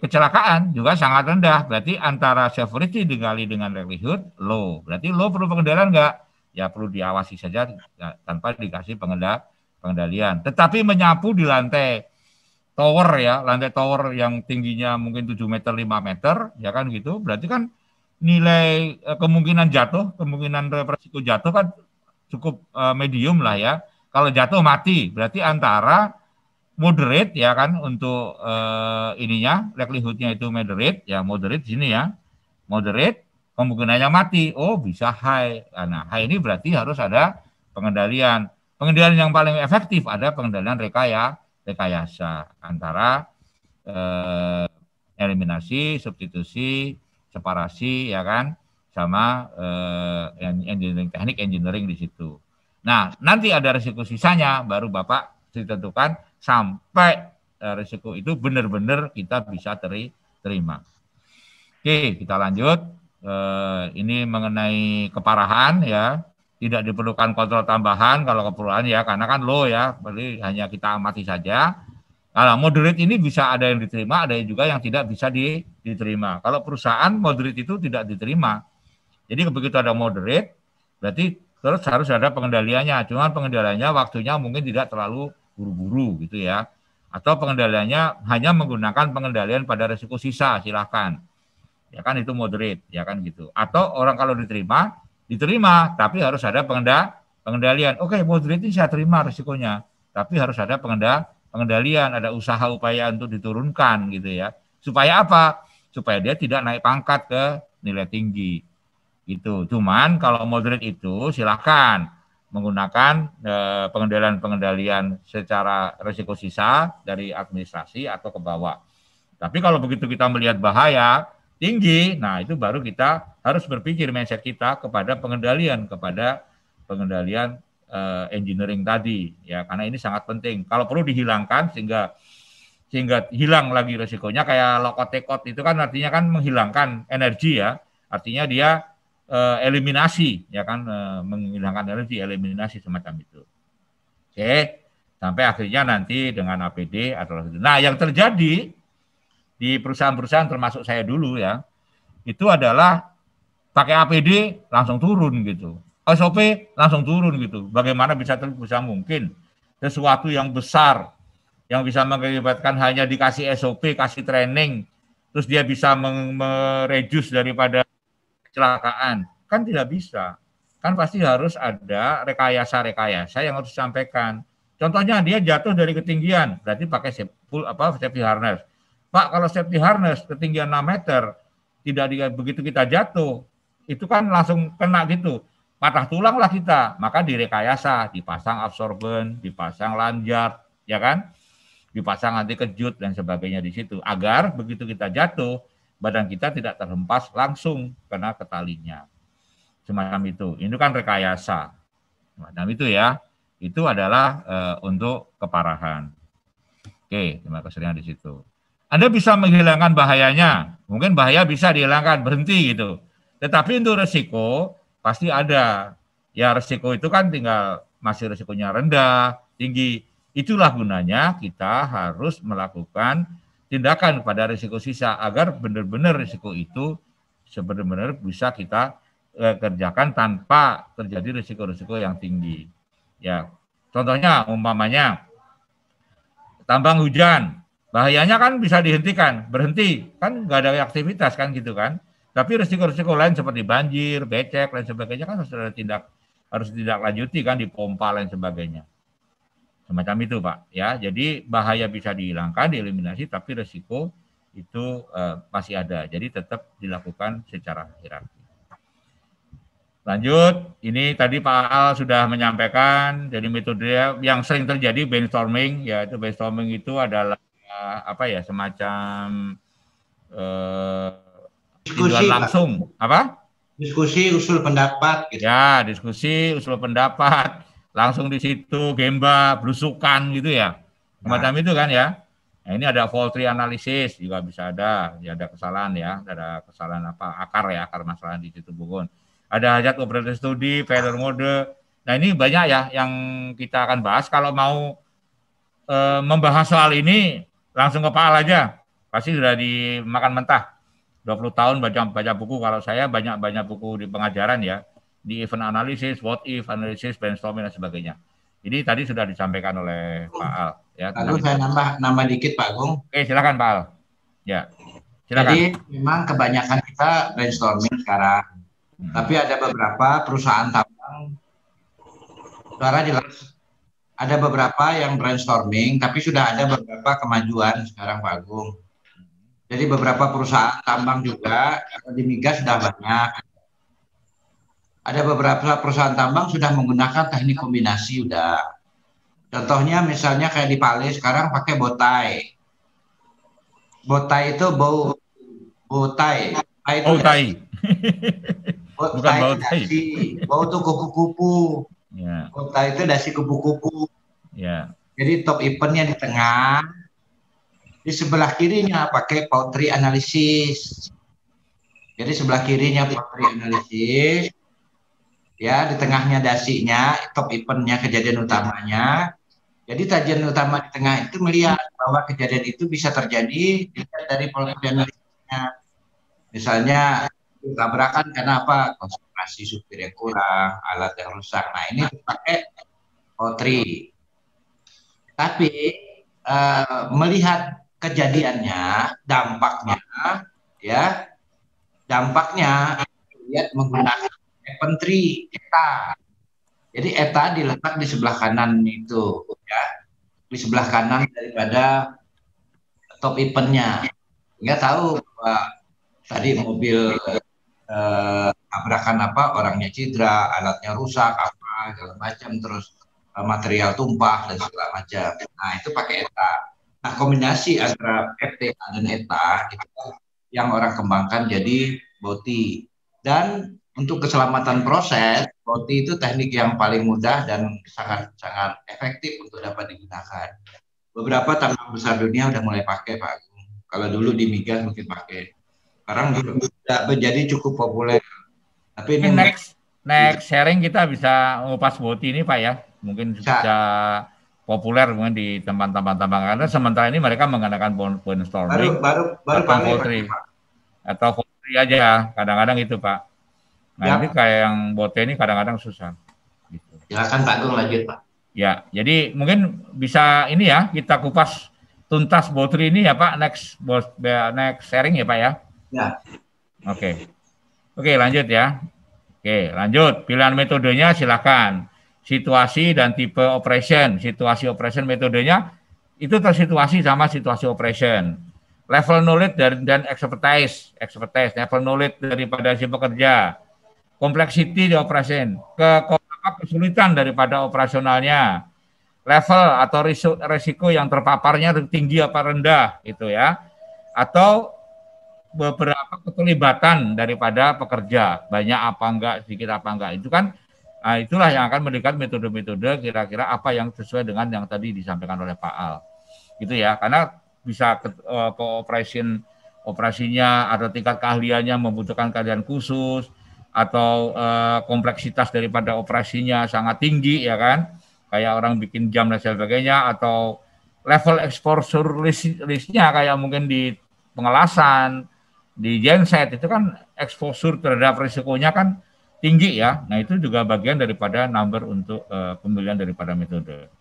kecelakaan juga sangat rendah, berarti antara severity dikali dengan likelihood low. Berarti low perlu pengendalian enggak? Ya perlu diawasi saja ya, tanpa dikasih pengendalian. Tetapi menyapu di lantai tower ya, lantai tower yang tingginya mungkin 7 meter, 5 meter, ya kan gitu. Berarti kan nilai kemungkinan resiko jatuh kan cukup medium lah ya. Kalau jatuh mati, berarti antara moderate ya kan untuk ininya likelihood-nya itu moderate ya, moderate di sini ya. Moderate kemungkinannya mati. Oh, bisa high. Nah, high ini berarti harus ada pengendalian. Pengendalian yang paling efektif ada pengendalian rekayasa antara eliminasi, substitusi, separasi ya kan, sama engineering teknik engineering di situ. Nah, nanti ada risiko sisanya baru Bapak ditentukan sampai risiko itu benar-benar kita bisa terima. Oke, kita lanjut. Ini mengenai keparahan ya. Tidak diperlukan kontrol tambahan kalau keperluan ya, karena kan low ya, berarti hanya kita amati saja. Kalau moderate ini bisa ada yang diterima, ada juga yang tidak bisa diterima. Kalau perusahaan moderate itu tidak diterima. Jadi begitu ada moderate, berarti terus harus ada pengendaliannya. Cuman pengendaliannya waktunya mungkin tidak terlalu buru-buru gitu ya. Atau pengendaliannya hanya menggunakan pengendalian pada risiko sisa, silakan. Ya kan itu moderate, ya kan gitu. Atau orang kalau diterima, tapi harus ada pengendalian. Oke, moderate ini saya terima risikonya, tapi harus ada pengendalian, ada usaha upaya untuk diturunkan gitu ya. Supaya apa? Supaya dia tidak naik pangkat ke nilai tinggi. Gitu. Cuman kalau moderate itu silakan menggunakan pengendalian secara risiko sisa dari administrasi atau ke bawah. Tapi kalau begitu kita melihat bahaya tinggi, nah itu baru kita harus berpikir mindset kita kepada pengendalian engineering tadi ya, karena ini sangat penting. Kalau perlu dihilangkan sehingga hilang lagi risikonya, kayak lock out take out itu kan artinya kan menghilangkan energi ya, artinya dia eliminasi ya kan, menghilangkan energi, eliminasi semacam itu. Oke, sampai akhirnya nanti dengan APD atau nah yang terjadi di perusahaan-perusahaan termasuk saya dulu ya, itu adalah pakai APD langsung turun gitu. SOP langsung turun gitu. Bagaimana bisa mungkin sesuatu yang besar yang bisa mengakibatkan hanya dikasih SOP, kasih training, terus dia bisa mereduce daripada kecelakaan, kan tidak bisa. Kan pasti harus ada rekayasa yang harus disampaikan. Contohnya dia jatuh dari ketinggian, berarti pakai safety harness. Pak, kalau safety harness ketinggian 6 meter, tidak begitu kita jatuh, itu kan langsung kena gitu. Patah tulang lah kita, maka direkayasa, dipasang absorben, dipasang lanyard, ya kan? Dipasang anti kejut dan sebagainya di situ, agar begitu kita jatuh, badan kita tidak terhempas langsung kena ke talinya. Semacam itu. Ini kan rekayasa. Semacam itu ya. Itu adalah untuk keparahan. Oke, terima kasih di situ. Anda bisa menghilangkan bahayanya. Mungkin bahaya bisa dihilangkan, berhenti gitu. Tetapi untuk resiko pasti ada. Ya resiko itu kan tinggal masih resikonya rendah, tinggi. Itulah gunanya kita harus melakukan tindakan pada risiko sisa agar benar-benar risiko itu sebenarnya bisa kita kerjakan tanpa terjadi risiko-risiko yang tinggi. Ya, contohnya umpamanya tambang hujan, bahayanya kan bisa dihentikan, berhenti, kan nggak ada aktivitas kan gitu kan. Tapi risiko-risiko lain seperti banjir, becek, lain sebagainya kan harus ditindaklanjuti kan, dipompa lain sebagainya. Semacam itu Pak ya. Jadi bahaya bisa dihilangkan, dieliminasi, tapi risiko itu masih ada. Jadi tetap dilakukan secara hierarki. Lanjut, ini tadi Pak Al sudah menyampaikan, jadi metode yang sering terjadi brainstorming, yaitu brainstorming itu adalah semacam diskusi langsung, apa? Diskusi usul pendapat. Gitu. Ya, diskusi usul pendapat. Langsung di situ gemba, belusukan gitu ya. Semacam itu kan ya. Nah, ini ada fault tree analysis juga bisa ada. Ya ada kesalahan ya, ada kesalahan akar masalah di situ bukan. Ada hajat operator study, failure mode. Nah, ini banyak ya yang kita akan bahas. Kalau mau membahas soal ini langsung ke Pak Al aja. Pasti sudah dimakan mentah. 20 tahun baca buku, kalau saya banyak buku di pengajaran ya. Di event analysis, what if analysis, brainstorming dan sebagainya. Jadi tadi sudah disampaikan oleh Pak Al. Ya, lalu saya nambah dikit Pak Agung. Oke, silakan Pak Al. Ya, silakan. Jadi memang kebanyakan kita brainstorming sekarang. Tapi ada beberapa perusahaan tambang, saudara jelas ada beberapa yang brainstorming, tapi sudah ada beberapa kemajuan sekarang Pak Agung. Jadi beberapa perusahaan tambang juga di migas sudah banyak. Ada beberapa perusahaan tambang sudah menggunakan teknik kombinasi udah. Contohnya misalnya kayak di Pale sekarang pakai botai. Botai itu botai. Botai. Bukan Botai itu bautai. dasi. Bau itu kupu-kupu. Ya, Botai itu dasi kupu-kupu. ya. Jadi top eventnya di tengah. Di sebelah kirinya pakai pottery analisis. Jadi sebelah kirinya pottery analisis. Ya, di tengahnya dasinya, top eventnya, kejadian utamanya. Jadi kajian utama di tengah itu melihat bahwa kejadian itu bisa terjadi dilihat dari pottery analisisnya. Misalnya tabrakan karena apa? Konsentrasi supir yang kurang, alat yang rusak. Nah, ini dipakai pottery. Tapi melihat kejadiannya, dampaknya lihat menggunakan infantry ETA. Jadi ETA diletak di sebelah kanan itu, ya, di sebelah kanan daripada top eventnya. Nggak tahu bahwa tadi mobil tabrakan apa, orangnya cedera, alatnya rusak, apa segala macam, terus material tumpah dan segala macam. Nah, itu pakai ETA. Nah, kombinasi antara FTA dan ETA itu yang orang kembangkan jadi BOTI. Dan untuk keselamatan proses, BOTI itu teknik yang paling mudah dan sangat efektif untuk dapat digunakan. Beberapa tambang besar dunia udah mulai pakai, Pak Agung. Kalau dulu di migas mungkin pakai. Sekarang sudah menjadi cukup populer. Tapi ini next sharing kita bisa ngupas BOTI ini Pak ya. Mungkin bisa populer mungkin di tempat-tempat tambang karena sementara ini mereka menggunakan brainstorming baru atau pottery aja kadang-kadang itu Pak. Nah ini kayak yang BOTI ini kadang-kadang susah. Gitu. Silakan Pak Agung lanjut Pak. Ya, jadi mungkin bisa ini ya kita kupas tuntas BOTI ini ya Pak next sharing ya Pak ya. Ya. Oke, lanjut ya. Oke, lanjut. Pilihan metodenya silakan. Situasi dan tipe operation. Situasi operation metodenya itu tersituasi sama situasi operation. Level knowledge dan expertise. Level knowledge daripada si pekerja. Complexity di operation. Kesulitan daripada operasionalnya. Level atau risiko yang terpaparnya tinggi apa rendah gitu ya. Atau beberapa keterlibatan daripada pekerja, banyak apa enggak, sedikit apa enggak, itu kan itulah yang akan mendekati metode-metode kira-kira apa yang sesuai dengan yang tadi disampaikan oleh Pak Al, gitu ya, karena bisa operasinya atau tingkat keahliannya membutuhkan keahlian khusus atau kompleksitas daripada operasinya sangat tinggi ya kan, kayak orang bikin jam dan sebagainya, atau level exposure listnya kayak mungkin di pengelasan, di genset itu kan exposure terhadap risikonya kan tinggi ya. Nah itu juga bagian daripada number untuk pemilihan daripada metode.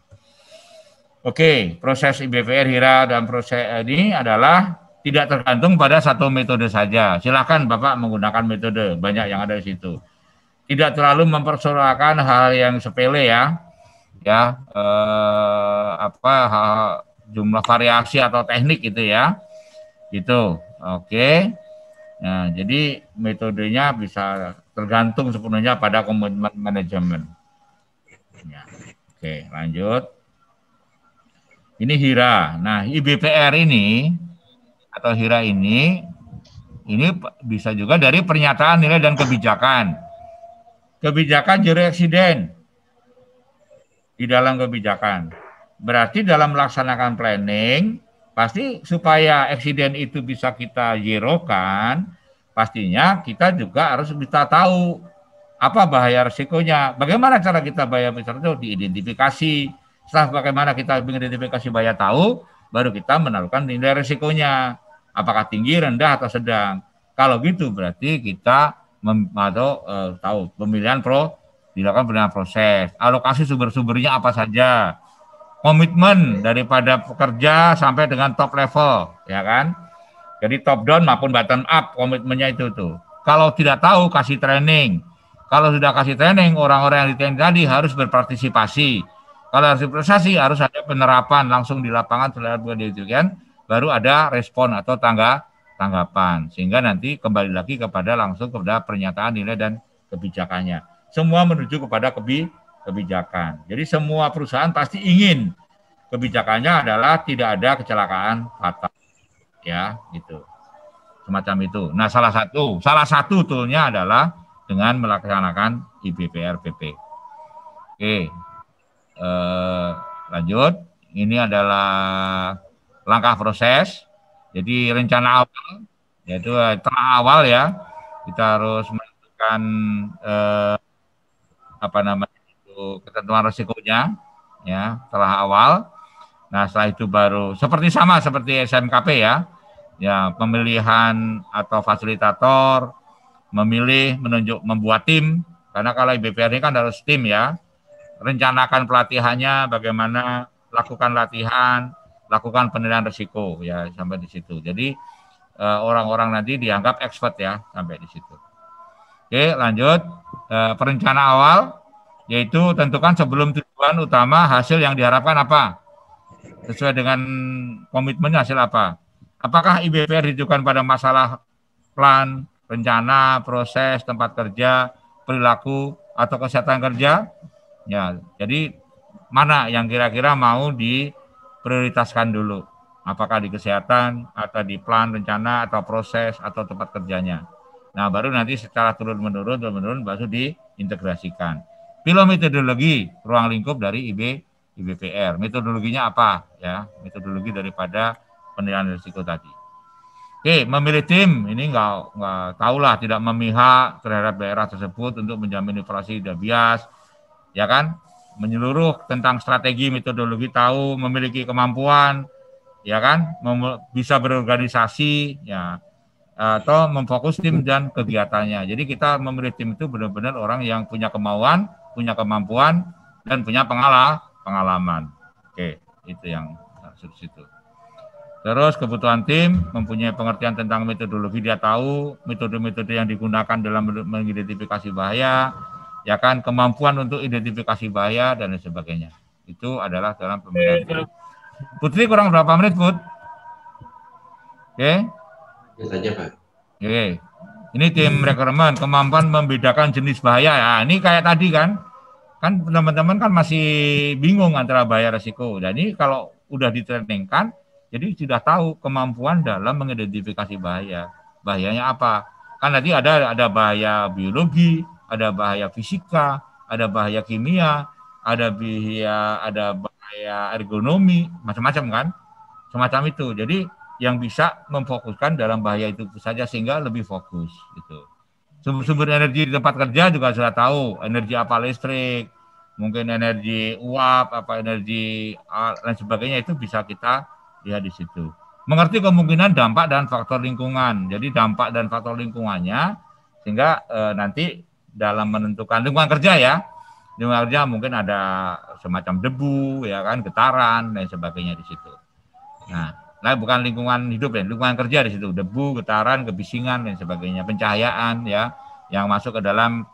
Oke, proses IBPR, HIRA dan proses ini adalah tidak tergantung pada satu metode saja. Silakan Bapak menggunakan metode, banyak yang ada di situ. Tidak terlalu mempersoalkan hal yang sepele ya. Ya, jumlah variasi atau teknik gitu ya. Gitu. Oke. Nah, jadi metodenya bisa tergantung sepenuhnya pada komitmen manajemen. Ya. Oke, lanjut. Ini HIRA. Nah, IBPR ini atau HIRA ini bisa juga dari pernyataan nilai dan kebijakan. Kebijakan zero accident di dalam kebijakan. Berarti dalam melaksanakan planning, pasti supaya accident itu bisa kita zerokan, pastinya kita juga harus bisa tahu apa bahaya risikonya. Bagaimana cara kita bahaya risiko itu diidentifikasi. Setelah bagaimana kita mengidentifikasi bahaya tahu, baru kita menentukan nilai risikonya. Apakah tinggi, rendah, atau sedang. Kalau gitu berarti kita tahu pemilihan dilakukan pemilihan proses. Alokasi sumber-sumbernya apa saja. Komitmen daripada pekerja sampai dengan top level, ya kan? Jadi top down maupun bottom up komitmennya itu tuh. Kalau tidak tahu kasih training. Kalau sudah kasih training, orang-orang yang di training tadi harus berpartisipasi. Kalau harus implementasi harus ada penerapan langsung di lapangan terhadap pendidikan, baru ada respon atau tanggapan. Sehingga nanti kembali lagi kepada langsung kepada pernyataan nilai dan kebijakannya. Semua menuju kepada kebijakan. Jadi semua perusahaan pasti ingin kebijakannya adalah tidak ada kecelakaan fatal. Ya, gitu. Semacam itu. Nah, salah satu toolnya adalah dengan melaksanakan IBPRPP. Oke. Lanjut. Ini adalah langkah proses. Jadi rencana awal, yaitu telah awal ya, kita harus menentukan ketentuan risikonya, ya, telah awal. Nah, setelah itu baru seperti SMKP ya, pemilihan atau fasilitator, membuat tim, karena kalau IBPR ini kan harus tim ya, rencanakan pelatihannya, bagaimana lakukan latihan, lakukan penilaian risiko ya sampai di situ. Jadi orang-orang nanti dianggap expert ya sampai di situ. Oke, lanjut. Perencanaan awal yaitu tentukan sebelum tujuan utama hasil yang diharapkan apa? Sesuai dengan komitmennya hasil apa? Apakah IBPR ditujukan pada masalah plan, rencana, proses, tempat kerja, perilaku atau kesehatan kerja? Ya, jadi mana yang kira-kira mau diprioritaskan dulu? Apakah di kesehatan atau di plan, rencana atau proses atau tempat kerjanya? Nah, baru nanti secara turun-menurun baru diintegrasikan. Pilih metodologi ruang lingkup dari IBPR. Metodologinya apa? Ya, metodologi daripada penilaian risiko tadi. Oke, memilih tim ini nggak tahulah, tidak memihak terhadap daerah tersebut untuk menjamin inflasi tidak bias, ya kan? Menyeluruh tentang strategi, metodologi, tahu, memiliki kemampuan, ya kan? Bisa berorganisasi, ya, atau memfokus tim dan kegiatannya. Jadi kita memilih tim itu benar-benar orang yang punya kemauan, punya kemampuan, dan punya pengalaman. Oke, itu yang maksud situ. Terus kebutuhan tim, mempunyai pengertian tentang metodologi, dia tahu metode-metode yang digunakan dalam mengidentifikasi bahaya, ya kan, kemampuan untuk identifikasi bahaya dan lain sebagainya. Itu adalah dalam pemilihan tim. Putri kurang berapa menit, Put? Oke. Ya saja, Pak. Oke. Ini tim requirement, kemampuan membedakan jenis bahaya. Nah, ini kayak tadi kan teman-teman kan masih bingung antara bahaya risiko. Dan ini kalau udah ditrainingkan, jadi sudah tahu kemampuan dalam mengidentifikasi bahaya. Bahayanya apa? Kan tadi ada bahaya biologi, ada bahaya fisika, ada bahaya kimia, ada bahaya ergonomi, macam-macam kan? Semacam itu. Jadi yang bisa memfokuskan dalam bahaya itu saja sehingga lebih fokus gitu. Sumber energi di tempat kerja juga sudah tahu, energi apa listrik, mungkin energi uap, apa energi dan sebagainya, itu bisa kita lihat di situ. Mengerti kemungkinan dampak dan faktor lingkungan. Jadi dampak dan faktor lingkungannya sehingga nanti dalam menentukan lingkungan kerja ya. Lingkungan kerja mungkin ada semacam debu ya kan, getaran dan sebagainya di situ. Nah, bukan lingkungan hidup ya, lingkungan kerja di situ, debu, getaran, kebisingan dan sebagainya, pencahayaan ya yang masuk ke dalam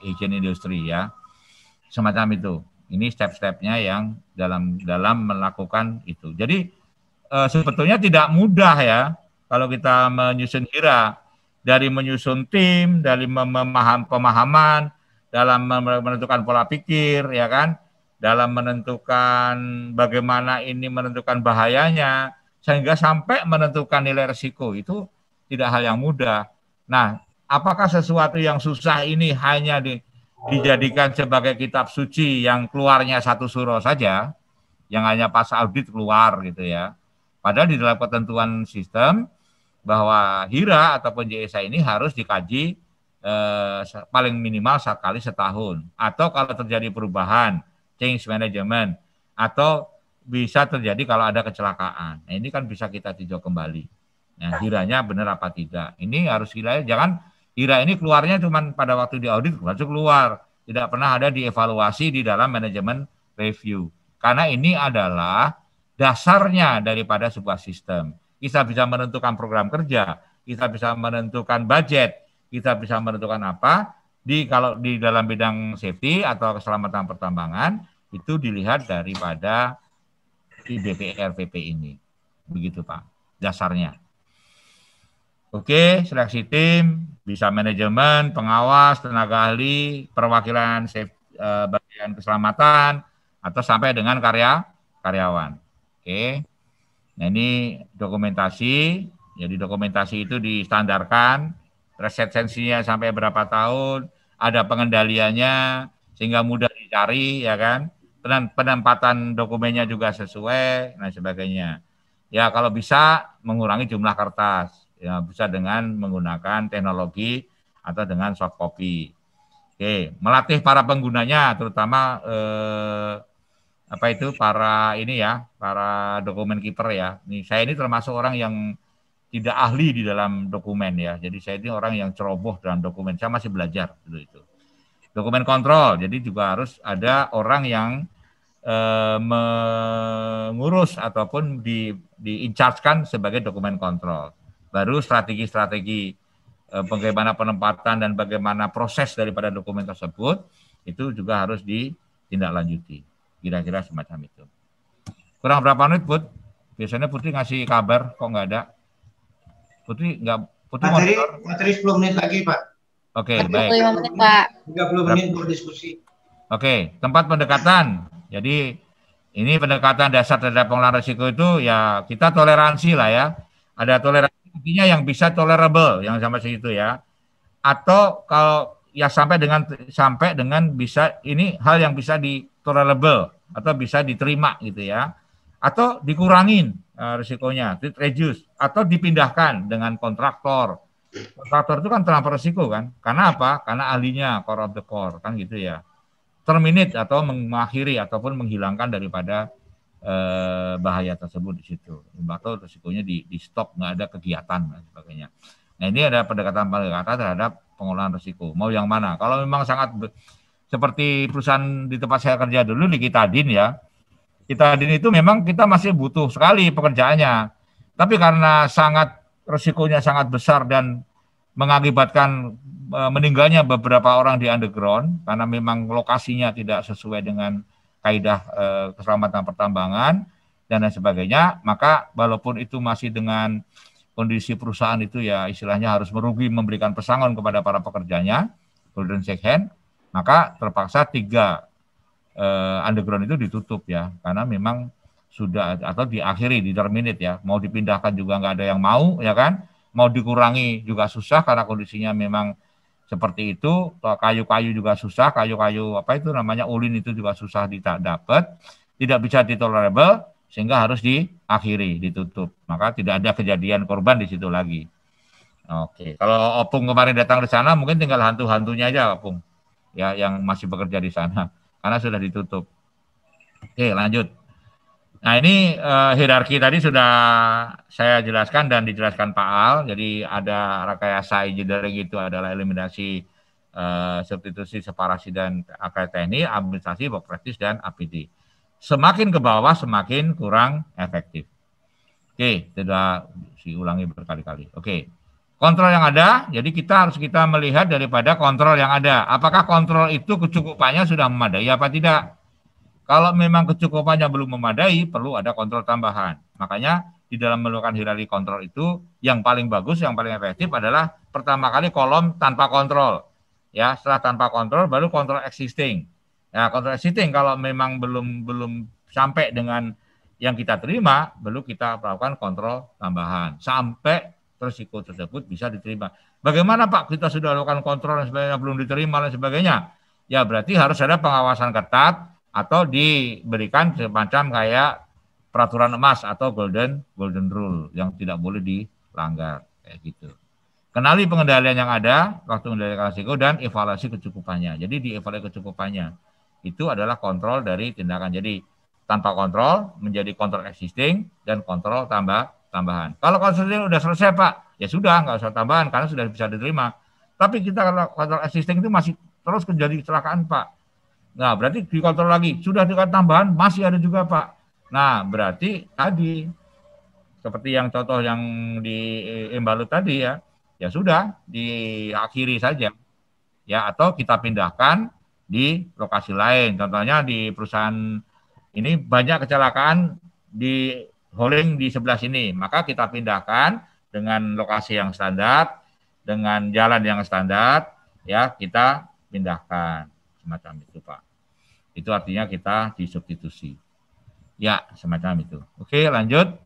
higien industri ya. Semacam itu. Ini step-stepnya yang dalam melakukan itu. Jadi sebetulnya tidak mudah ya kalau kita menyusun HIRA, dari menyusun tim, dari pemahaman, dalam menentukan pola pikir ya kan, dalam menentukan bagaimana ini menentukan bahayanya, sehingga sampai menentukan nilai risiko, itu tidak hal yang mudah. Nah, apakah sesuatu yang susah ini hanya dijadikan sebagai kitab suci yang keluarnya satu surah saja, yang hanya pas audit keluar gitu ya? Padahal di dalam ketentuan sistem bahwa HIRA ataupun JSA ini harus dikaji paling minimal sekali setahun. Atau kalau terjadi perubahan, change management, atau bisa terjadi kalau ada kecelakaan. Nah, ini kan bisa kita tinjau kembali. Nah, HIRA-nya benar apa tidak. Ini harus kita, jangan HIRA ini keluarnya cuma pada waktu di audit langsung keluar. Tidak pernah ada dievaluasi di dalam manajemen review. Karena ini adalah dasarnya daripada sebuah sistem. Kita bisa menentukan program kerja, kita bisa menentukan budget, kita bisa menentukan apa kalau di dalam bidang safety atau keselamatan pertambangan, itu dilihat daripada IBPRPP ini. Begitu Pak, dasarnya. Oke, seleksi tim, bisa manajemen, pengawas, tenaga ahli, perwakilan bagian keselamatan, atau sampai dengan karyawan. Oke, nah ini dokumentasi. Jadi dokumentasi itu distandarkan, resensinya sampai berapa tahun, ada pengendaliannya, sehingga mudah dicari, ya kan. Penempatan dokumennya juga sesuai, dan sebagainya. Ya kalau bisa mengurangi jumlah kertas. Ya, bisa dengan menggunakan teknologi atau dengan soft copy. Oke, melatih para penggunanya, terutama para dokumen keeper ya. Saya ini termasuk orang yang tidak ahli di dalam dokumen ya. Jadi saya ini orang yang ceroboh dalam dokumen. Saya masih belajar dulu itu. Dokumen kontrol, jadi juga harus ada orang yang mengurus ataupun di-in-charge-kan sebagai dokumen kontrol. Baru strategi-strategi bagaimana penempatan dan bagaimana proses daripada dokumen tersebut itu juga harus ditindaklanjuti. Kira-kira semacam itu. Kurang berapa menit, Put? Biasanya Putri ngasih kabar, kok nggak ada? Putri materi 10 menit lagi, Pak. Oke, baik. 35 menit, Pak. 30 menit untuk diskusi. Oke, tempat pendekatan. Jadi ini pendekatan dasar terhadap pengelolaan risiko itu ya kita toleransi lah ya. Ada toleransi intinya yang bisa tolerable yang sampai situ ya. Atau kalau ya sampai dengan bisa ini hal yang bisa tolerable atau bisa diterima gitu ya. Atau dikurangin risikonya, reduce atau dipindahkan dengan kontraktor. Kontraktor itu kan transfer risiko kan. Karena apa? Karena ahlinya core of the core kan gitu ya. Terminate atau mengakhiri ataupun menghilangkan daripada bahaya tersebut di situ, atau risikonya di stop, nggak ada kegiatan dan sebagainya. Nah ini ada pendekatan terhadap pengelolaan risiko. Mau yang mana? Kalau memang sangat seperti perusahaan di tempat saya kerja dulu di Kitadin ya, Kitadin itu memang kita masih butuh sekali pekerjaannya, tapi karena risikonya sangat besar dan mengakibatkan meninggalnya beberapa orang di underground karena memang lokasinya tidak sesuai dengan kaidah keselamatan pertambangan dan lain sebagainya, maka walaupun itu masih dengan kondisi perusahaan itu ya istilahnya harus merugi memberikan pesangon kepada para pekerjanya, golden shake hand, maka terpaksa 3 underground itu ditutup ya, karena memang sudah atau diakhiri, terminate ya, mau dipindahkan juga nggak ada yang mau ya kan, mau dikurangi juga susah karena kondisinya memang seperti itu, kayu-kayu juga susah, kayu-kayu ulin itu juga susah dapat, tidak bisa ditolerable, sehingga harus diakhiri, ditutup. Maka tidak ada kejadian korban di situ lagi. Oke, kalau Opung kemarin datang ke sana, mungkin tinggal hantu-hantunya aja Opung, ya yang masih bekerja di sana, karena sudah ditutup. Oke, lanjut. Nah ini hierarki tadi sudah saya jelaskan dan dijelaskan Pak Al. Jadi ada rekayasa engineering itu adalah eliminasi, substitusi, separasi dan akar teknik, administrasi, work practice dan APD. Semakin ke bawah semakin kurang efektif. Oke, sudah diulangi berkali-kali. Oke, kontrol yang ada. Jadi kita harus melihat daripada kontrol yang ada. Apakah kontrol itu kecukupannya sudah memadai apa tidak? Kalau memang kecukupannya belum memadai, perlu ada kontrol tambahan. Makanya di dalam melakukan hierarki kontrol itu, yang paling bagus, yang paling efektif adalah pertama kali kolom tanpa kontrol. Ya, setelah tanpa kontrol, baru kontrol existing. Ya, kontrol existing kalau memang belum sampai dengan yang kita terima, baru kita melakukan kontrol tambahan. Sampai risiko tersebut bisa diterima. Bagaimana Pak, kita sudah lakukan kontrol dan sebagainya, belum diterima dan sebagainya? Ya, berarti harus ada pengawasan ketat, atau diberikan semacam kayak peraturan emas atau golden rule yang tidak boleh dilanggar kayak gitu. Kenali pengendalian yang ada, waktu mengendalikan risiko dan evaluasi kecukupannya. Jadi di evaluasi kecukupannya itu adalah kontrol dari tindakan. Jadi tanpa kontrol menjadi kontrol existing dan kontrol tambahan. Kalau kontrol sudah selesai Pak, ya sudah nggak usah tambahan karena sudah bisa diterima. Tapi kita kalau kontrol existing itu masih terus terjadi kecelakaan Pak. Nah, berarti dikontrol lagi. Sudah dikatakan tambahan, masih ada juga, Pak. Nah, berarti tadi, seperti yang contoh yang di Embalut tadi ya sudah, diakhiri saja. Ya, atau kita pindahkan di lokasi lain. Contohnya di perusahaan ini banyak kecelakaan di hauling di sebelah sini, maka kita pindahkan dengan lokasi yang standar, dengan jalan yang standar, ya kita pindahkan semacam itu, Pak. Itu artinya kita disubstitusi. Ya, semacam itu. Oke, lanjut.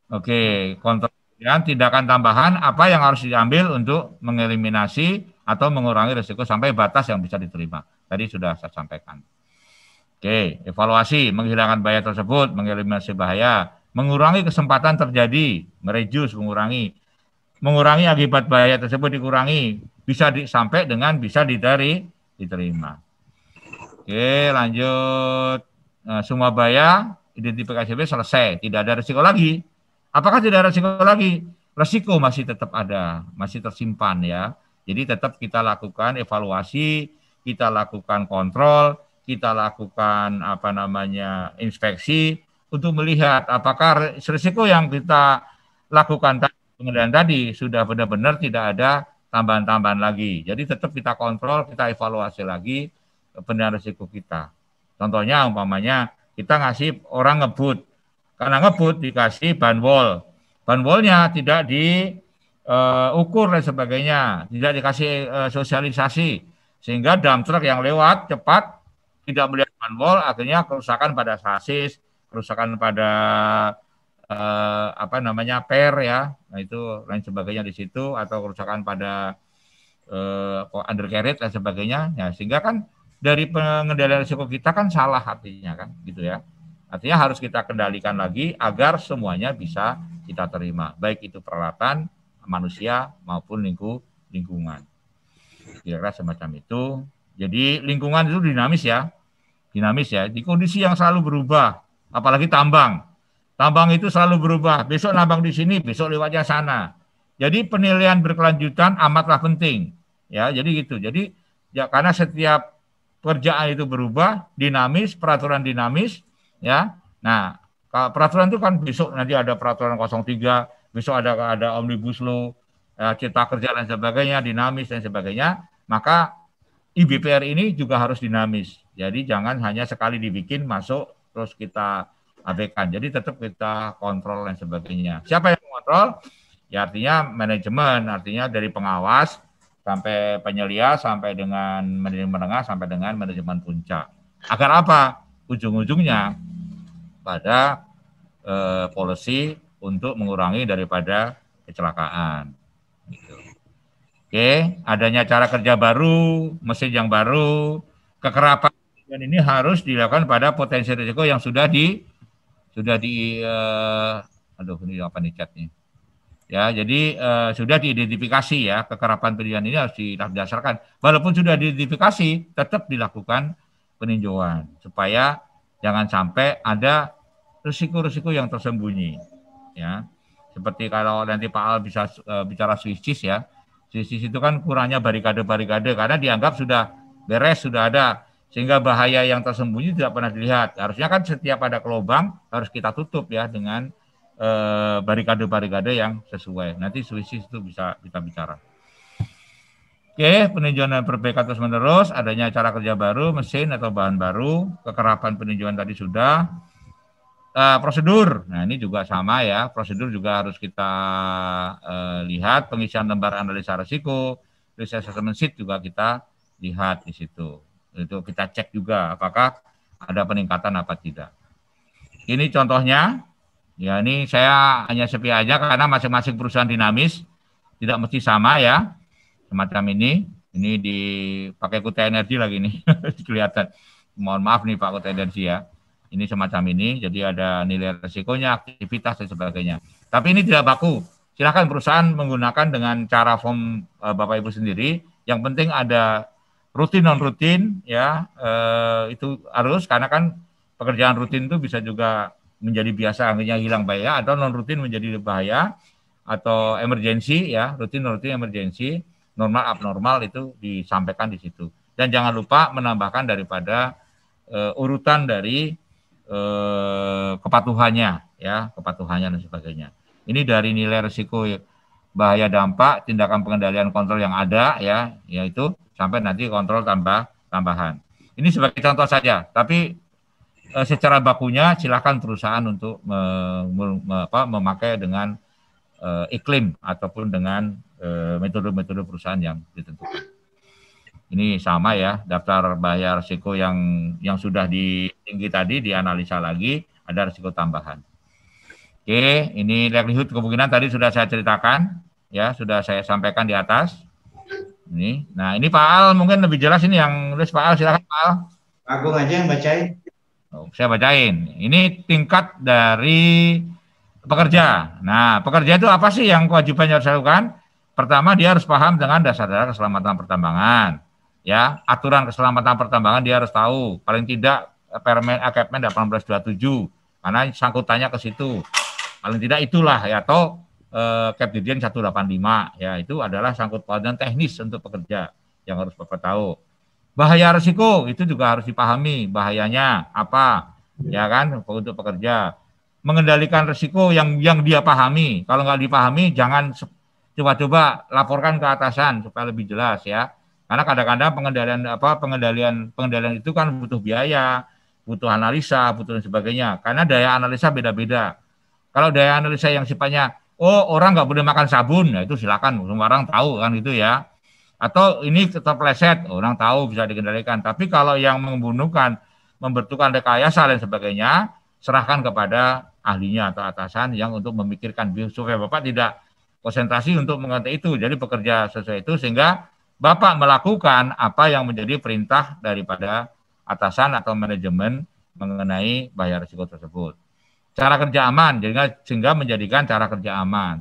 Oke, kontrol dan tindakan tambahan apa yang harus diambil untuk mengeliminasi atau mengurangi risiko sampai batas yang bisa diterima. Tadi sudah saya sampaikan. Oke, evaluasi, menghilangkan bahaya tersebut, mengeliminasi bahaya, mengurangi kesempatan terjadi, mereduce, mengurangi akibat bahaya tersebut dikurangi, bisa sampai dengan bisa diterima. Oke, lanjut. Semua bahaya identifikasi selesai, tidak ada risiko lagi. Apakah tidak ada risiko lagi? Risiko masih tetap ada, masih tersimpan ya. Jadi tetap kita lakukan evaluasi, kita lakukan kontrol, kita lakukan inspeksi untuk melihat apakah risiko yang kita lakukan pengendalian tadi sudah benar-benar tidak ada tambahan-tambahan lagi. Jadi tetap kita kontrol, kita evaluasi lagi benar risiko kita. Contohnya umpamanya kita ngasih orang ngebut, karena ngebut dikasih banwall, banwallnya tidak diukur dan sebagainya, tidak dikasih sosialisasi, sehingga dump truck yang lewat cepat tidak melihat banwall, akhirnya kerusakan pada sasis, kerusakan pada per ya, nah itu lain sebagainya di situ, atau kerusakan pada undercarriage dan sebagainya, ya sehingga kan dari pengendalian risiko kita kan salah artinya kan gitu ya. Artinya harus kita kendalikan lagi agar semuanya bisa kita terima, baik itu peralatan, manusia maupun lingkungan. Kira-kira semacam itu. Jadi lingkungan itu dinamis ya. Di kondisi yang selalu berubah, apalagi tambang. Tambang itu selalu berubah. Besok nambang di sini, besok lewatnya sana. Jadi penilaian berkelanjutan amatlah penting. Ya, jadi gitu. Jadi ya karena setiap pekerjaan itu berubah, dinamis, peraturan dinamis, ya. Nah, peraturan itu kan besok nanti ada peraturan 03, besok ada omnibus law, cipta kerja dan sebagainya, dinamis dan sebagainya. Maka IBPR ini juga harus dinamis. Jadi jangan hanya sekali dibikin masuk terus kita abaikan. Jadi tetap kita kontrol dan sebagainya. Siapa yang mengontrol? Ya artinya manajemen, artinya dari pengawas sampai penyelia, sampai dengan manajemen menengah, sampai dengan manajemen puncak. Agar apa? Ujung-ujungnya pada policy untuk mengurangi daripada kecelakaan. Gitu. Oke, adanya cara kerja baru, mesin yang baru, kekerapan dan ini harus dilakukan pada potensi risiko yang sudah di ini apa nih chatnya? Ya, jadi sudah diidentifikasi ya, kekerapan pendidikan ini harus didasarkan. Walaupun sudah diidentifikasi, tetap dilakukan peninjauan supaya jangan sampai ada risiko-risiko yang tersembunyi. Ya, seperti kalau nanti Pak Al bisa bicara switches ya, switches itu kan kurangnya barikade-barikade karena dianggap sudah beres, sudah ada, sehingga bahaya yang tersembunyi tidak pernah dilihat. Harusnya kan setiap ada kelobang harus kita tutup ya dengan barikade-barikade yang sesuai. Nanti switches itu bisa kita bicara. Oke, peninjauan dan perbaikan terus menerus, adanya cara kerja baru, mesin atau bahan baru, kekerapan peninjauan tadi sudah. Prosedur, nah ini juga sama ya, prosedur juga harus kita lihat, pengisian lembar analisa risiko, risk assessment sheet juga kita lihat di situ. Itu kita cek juga apakah ada peningkatan apa tidak. Ini contohnya. Ya ini saya hanya sepi aja karena masing-masing perusahaan dinamis, tidak mesti sama ya, semacam ini dipakai Kutai Energi lagi nih, kelihatan. Mohon maaf nih Pak Kutai Energi ya, ini semacam ini, jadi ada nilai resikonya, aktivitas dan sebagainya. Tapi ini tidak baku, silakan perusahaan menggunakan dengan cara form Bapak Ibu sendiri, yang penting ada rutin non rutin ya, itu harus, karena kan pekerjaan rutin itu bisa juga menjadi biasa akhirnya hilang bahaya, atau non rutin menjadi bahaya, atau emergensi ya, rutin non rutin emergensi, normal abnormal itu disampaikan di situ. Dan jangan lupa menambahkan daripada urutan dari kepatuhannya ya, kepatuhannya dan sebagainya. Ini dari nilai risiko bahaya dampak, tindakan pengendalian kontrol yang ada ya, yaitu sampai nanti kontrol tambahan. Ini sebagai contoh saja, tapi secara bakunya silakan perusahaan untuk memakai dengan iklim ataupun dengan metode-metode perusahaan yang ditentukan. Ini sama ya, daftar bahaya risiko yang sudah tinggi tadi dianalisa lagi, ada risiko tambahan. Oke, ini likelihood kemungkinan tadi sudah saya ceritakan, ya sudah saya sampaikan di atas. Ini, nah ini Pak Al mungkin lebih jelas ini yang nulis Pak Al, silakan Pak Al. Agung aja yang bacain. Saya bacain. Ini tingkat dari pekerja. Nah, pekerja itu apa sih yang kewajibannya harus lakukan? Pertama, dia harus paham dengan dasar-dasar keselamatan pertambangan. Ya, aturan keselamatan pertambangan dia harus tahu. Paling tidak Permen Kepmen 1827 karena sangkutannya ke situ. Paling tidak itulah ya, atau Kepdirjen 185 ya, itu adalah sangkut pautan teknis untuk pekerja yang harus Bapak tahu. Bahaya risiko itu juga harus dipahami, bahayanya apa ya kan untuk pekerja. Mengendalikan risiko yang dia pahami. Kalau nggak dipahami jangan coba-coba laporkan ke atasan supaya lebih jelas ya. Karena kadang-kadang pengendalian itu kan butuh biaya, butuh analisa, butuh dan sebagainya. Karena daya analisa beda-beda. Kalau daya analisa yang sifatnya orang nggak boleh makan sabun, ya itu silakan, semua orang tahu kan gitu ya. Atau ini tetap pleset, orang tahu bisa dikendalikan. Tapi kalau yang membunuhkan, membentukkan rekayasa dan sebagainya, serahkan kepada ahlinya atau atasan yang untuk memikirkan supaya Bapak tidak konsentrasi untuk mengerti itu. Jadi bekerja sesuai itu sehingga Bapak melakukan apa yang menjadi perintah daripada atasan atau manajemen mengenai bahaya risiko tersebut. Cara kerja aman, sehingga menjadikan cara kerja aman.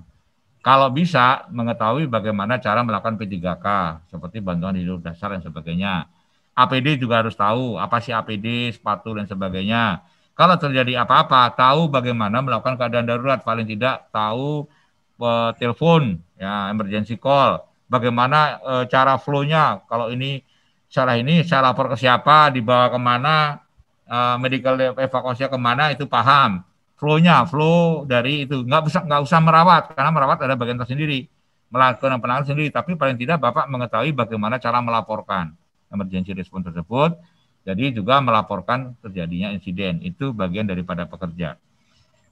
Kalau bisa mengetahui bagaimana cara melakukan P3K, seperti bantuan hidup dasar dan sebagainya. APD juga harus tahu, apa sih APD, sepatu dan sebagainya. Kalau terjadi apa-apa, tahu bagaimana melakukan keadaan darurat, paling tidak tahu telepon, ya emergency call, bagaimana cara flow-nya, kalau ini saya lapor ke siapa, dibawa kemana, medical evakuasinya kemana, itu paham. Flow dari itu nggak usah merawat, karena merawat ada bagian tersendiri, melakukan penanganan sendiri, tapi paling tidak Bapak mengetahui bagaimana cara melaporkan emergency response tersebut, jadi juga melaporkan terjadinya insiden, itu bagian daripada pekerja.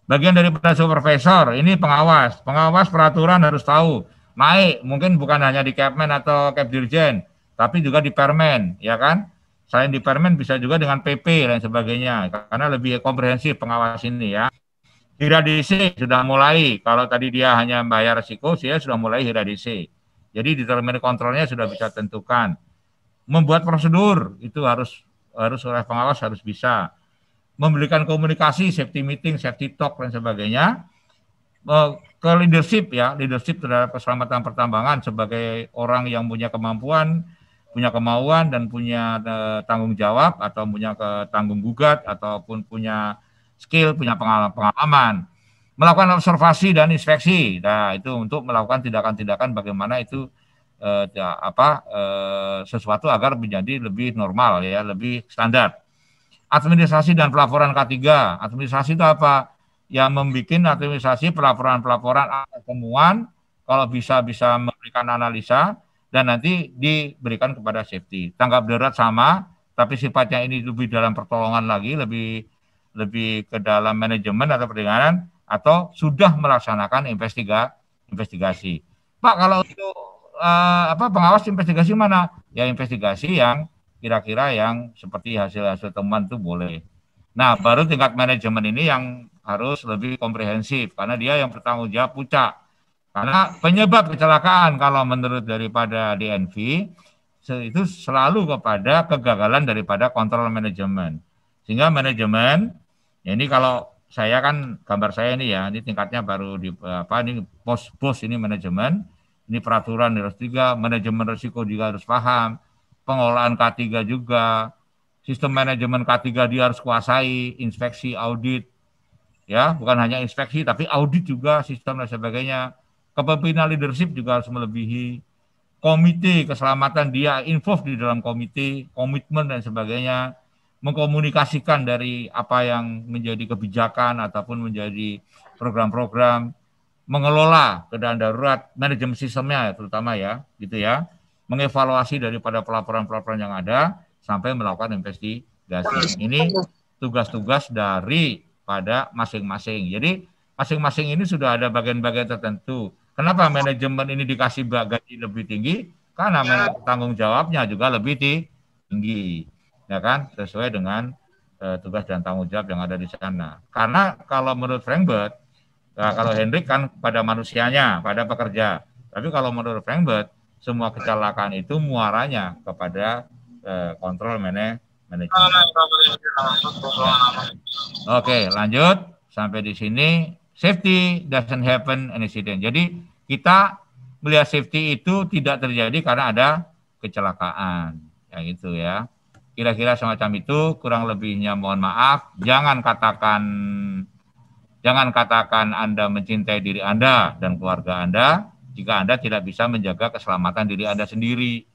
Bagian daripada supervisor, ini pengawas peraturan harus tahu, naik, mungkin bukan hanya di Kepmen atau Kepdirjen, tapi juga di Permen, ya kan? Selain di Permen bisa juga dengan PP dan sebagainya, karena lebih komprehensif pengawas ini ya. Hiradisi sudah mulai, kalau tadi dia hanya bayar risiko, saya sudah mulai hiradisi. Jadi determinasi kontrolnya sudah bisa tentukan. Membuat prosedur itu harus oleh pengawas harus bisa. Memberikan komunikasi, safety meeting, safety talk dan sebagainya. Ke leadership ya, leadership terhadap keselamatan pertambangan sebagai orang yang punya kemampuan, punya kemauan dan punya tanggung jawab atau punya tanggung gugat ataupun punya skill, punya pengalaman. Melakukan observasi dan inspeksi. Nah, itu untuk melakukan tindakan-tindakan bagaimana itu sesuatu agar menjadi lebih normal ya, lebih standar. Administrasi dan pelaporan K3. Administrasi itu apa? Yang membuat administrasi pelaporan temuan, kalau bisa memberikan analisa dan nanti diberikan kepada safety. Tanggap darurat sama, tapi sifatnya ini lebih dalam pertolongan lagi, lebih ke dalam manajemen atau perdagangan, atau sudah melaksanakan investigasi. Pak, kalau untuk pengawas investigasi mana? Ya investigasi yang kira-kira yang seperti hasil-hasil temuan itu boleh. Nah, baru tingkat manajemen ini yang harus lebih komprehensif, karena dia yang bertanggung jawab puncak. Karena penyebab kecelakaan kalau menurut daripada DNV itu selalu kepada kegagalan daripada kontrol manajemen. Sehingga manajemen, ya ini kalau saya kan gambar saya ini ya, ini tingkatnya baru ini bos ini manajemen, ini peraturan harus 3, manajemen risiko juga harus paham, pengolahan K3 juga, sistem manajemen K3 dia harus kuasai, inspeksi, audit, ya bukan hanya inspeksi tapi audit juga sistem dan sebagainya. Kepemimpinan leadership juga harus melebihi, komite keselamatan dia involved di dalam komite, komitmen dan sebagainya, mengkomunikasikan dari apa yang menjadi kebijakan ataupun menjadi program-program, mengelola keadaan darurat, manajemen sistemnya terutama ya, gitu ya, mengevaluasi daripada pelaporan-pelaporan yang ada, sampai melakukan investigasi. Ini tugas-tugas dari pada masing-masing. Jadi masing-masing ini sudah ada bagian-bagian tertentu. Kenapa manajemen ini dikasih gaji lebih tinggi? Karena tanggung jawabnya juga lebih tinggi, ya kan? Sesuai dengan tugas dan tanggung jawab yang ada di sana. Karena kalau menurut Frankfurt, kalau Hendrik kan pada manusianya, pada pekerja. Tapi kalau menurut Frankfurt, semua kecelakaan itu muaranya kepada kontrol manajemen. Oke, lanjut sampai di sini. Safety doesn't happen an accident. Jadi kita melihat safety itu tidak terjadi karena ada kecelakaan, ya gitu ya. Kira-kira semacam itu. Kurang lebihnya mohon maaf. Jangan katakan Anda mencintai diri Anda dan keluarga Anda jika Anda tidak bisa menjaga keselamatan diri Anda sendiri.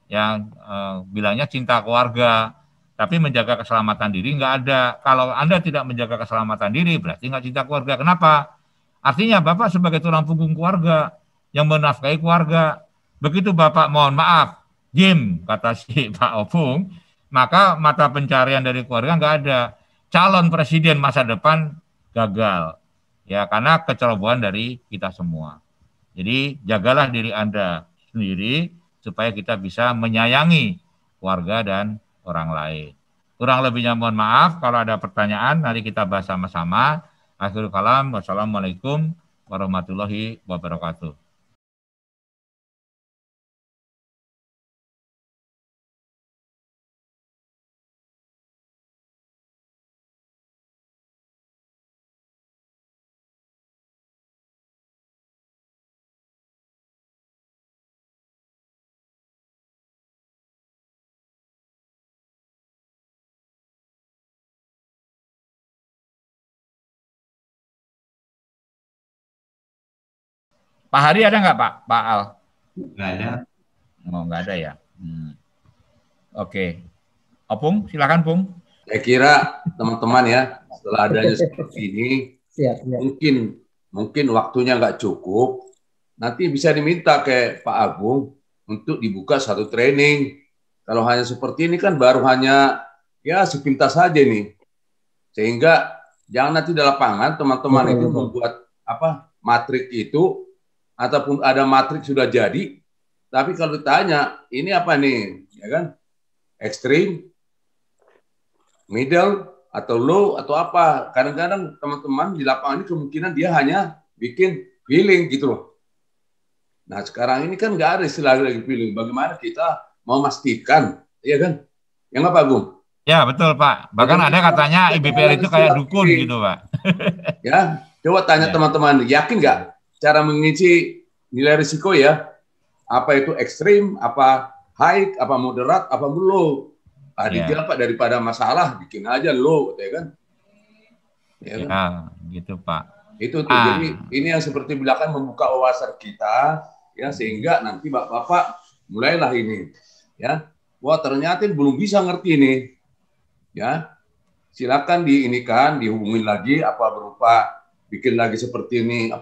Yang bilangnya cinta keluarga, tapi menjaga keselamatan diri nggak ada. Kalau Anda tidak menjaga keselamatan diri, berarti nggak cinta keluarga. Kenapa? Artinya Bapak sebagai tulang punggung keluarga yang menafkahi keluarga. Begitu Bapak mohon maaf, Jim, kata si Pak Opung, maka mata pencarian dari keluarga nggak ada. Calon presiden masa depan gagal. Ya, karena kecerobohan dari kita semua. Jadi jagalah diri Anda sendiri supaya kita bisa menyayangi keluarga dan orang lain. Kurang lebihnya mohon maaf. Kalau ada pertanyaan, mari kita bahas sama-sama. Akhirul kalam. Wassalamualaikum warahmatullahi wabarakatuh. Pak Hari ada nggak Pak? Pak Al? Nggak ada. Oh, nggak ada ya. Oke. Opung, silakan Pung. Saya kira teman-teman ya, setelah adanya seperti ini, mungkin waktunya nggak cukup. Nanti bisa diminta ke Pak Agung untuk dibuka satu training. Kalau hanya seperti ini kan baru hanya ya sepintas saja nih. Sehingga jangan nanti di lapangan teman-teman itu membuat matrik itu, ataupun ada matrik sudah jadi, tapi kalau ditanya ini apa nih, ya kan, ekstrim, middle atau low atau apa, kadang-kadang teman-teman di lapangan ini kemungkinan dia hanya bikin feeling gitu loh. Nah sekarang ini kan nggak ada istilah lagi feeling. Bagaimana kita mau memastikan, ya kan? Ya nggak Pak Agung? Ya betul Pak. Bahkan ada katanya IBPR itu kayak dukun gitu Pak. Ya, coba tanya teman-teman, yakin nggak cara mengisi nilai risiko ya? Apa itu ekstrim, apa high, apa moderat, apa low? Dia Pak daripada masalah bikin aja low, ya kan? Ya, kan? Gitu Pak. Itu tuh. Jadi ini yang seperti belakang membuka wawasan kita, ya sehingga nanti bapak-bapak mulailah ini, ya. Wah ternyata belum bisa ngerti ini, ya. Silakan dihubungin lagi apa berupa bikin lagi seperti ini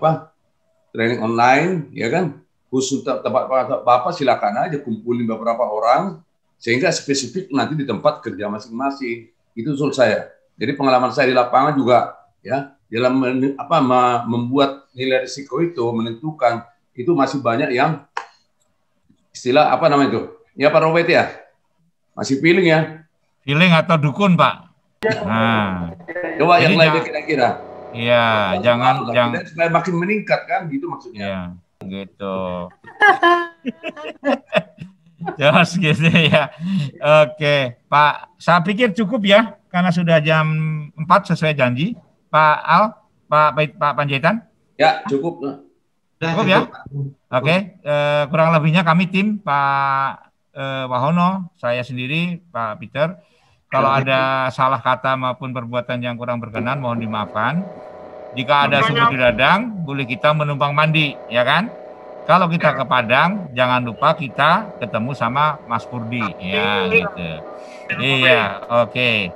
training online, ya kan, khusus tempat Bapak silakan aja kumpulin beberapa orang sehingga spesifik nanti di tempat kerja masing-masing. Itu usul saya. Jadi pengalaman saya di lapangan juga ya dalam membuat nilai risiko itu menentukan itu masih banyak yang istilah itu? Ya Pak Robert ya, masih feeling ya? Feeling atau dukun Pak? Nah, coba yang lainnya kira-kira. Iya, jangan supaya makin meningkat kan, gitu maksudnya. Iya, gitu. Jelas gitu ya. Oke, Pak, saya pikir cukup ya, karena sudah jam 4 sesuai janji. Pak Al, Pak Panjaitan? Ya, cukup. Cukup ya? Oke, kurang lebihnya kami tim Pak Wahono, saya sendiri, Pak Peter. Kalau ada salah kata maupun perbuatan yang kurang berkenan, mohon dimaafkan. Jika ada sumur di ladang, boleh kita menumpang mandi, ya kan? Kalau kita ke Padang, jangan lupa kita ketemu sama Mas Purdi, ya gitu. Iya, oke.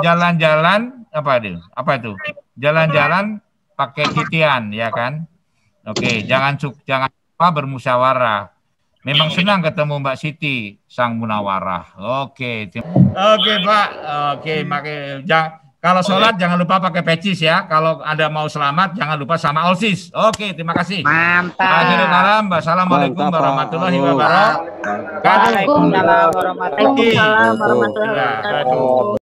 Jalan-jalan apa itu? Jalan-jalan pakai titian, ya kan? Oke, jangan lupa bermusyawarah. Memang senang ketemu Mbak Siti Sang Munawarah. Oke, oke Pak. Oke, kalau sholat jangan lupa pakai pecis ya. Kalau Anda mau selamat jangan lupa sama OSIS. Oke, terima kasih. Mantap. Akhirul kalam. Wassalamualaikum warahmatullahi wabarakatuh. Waalaikumsalam warahmatullahi wabarakatuh.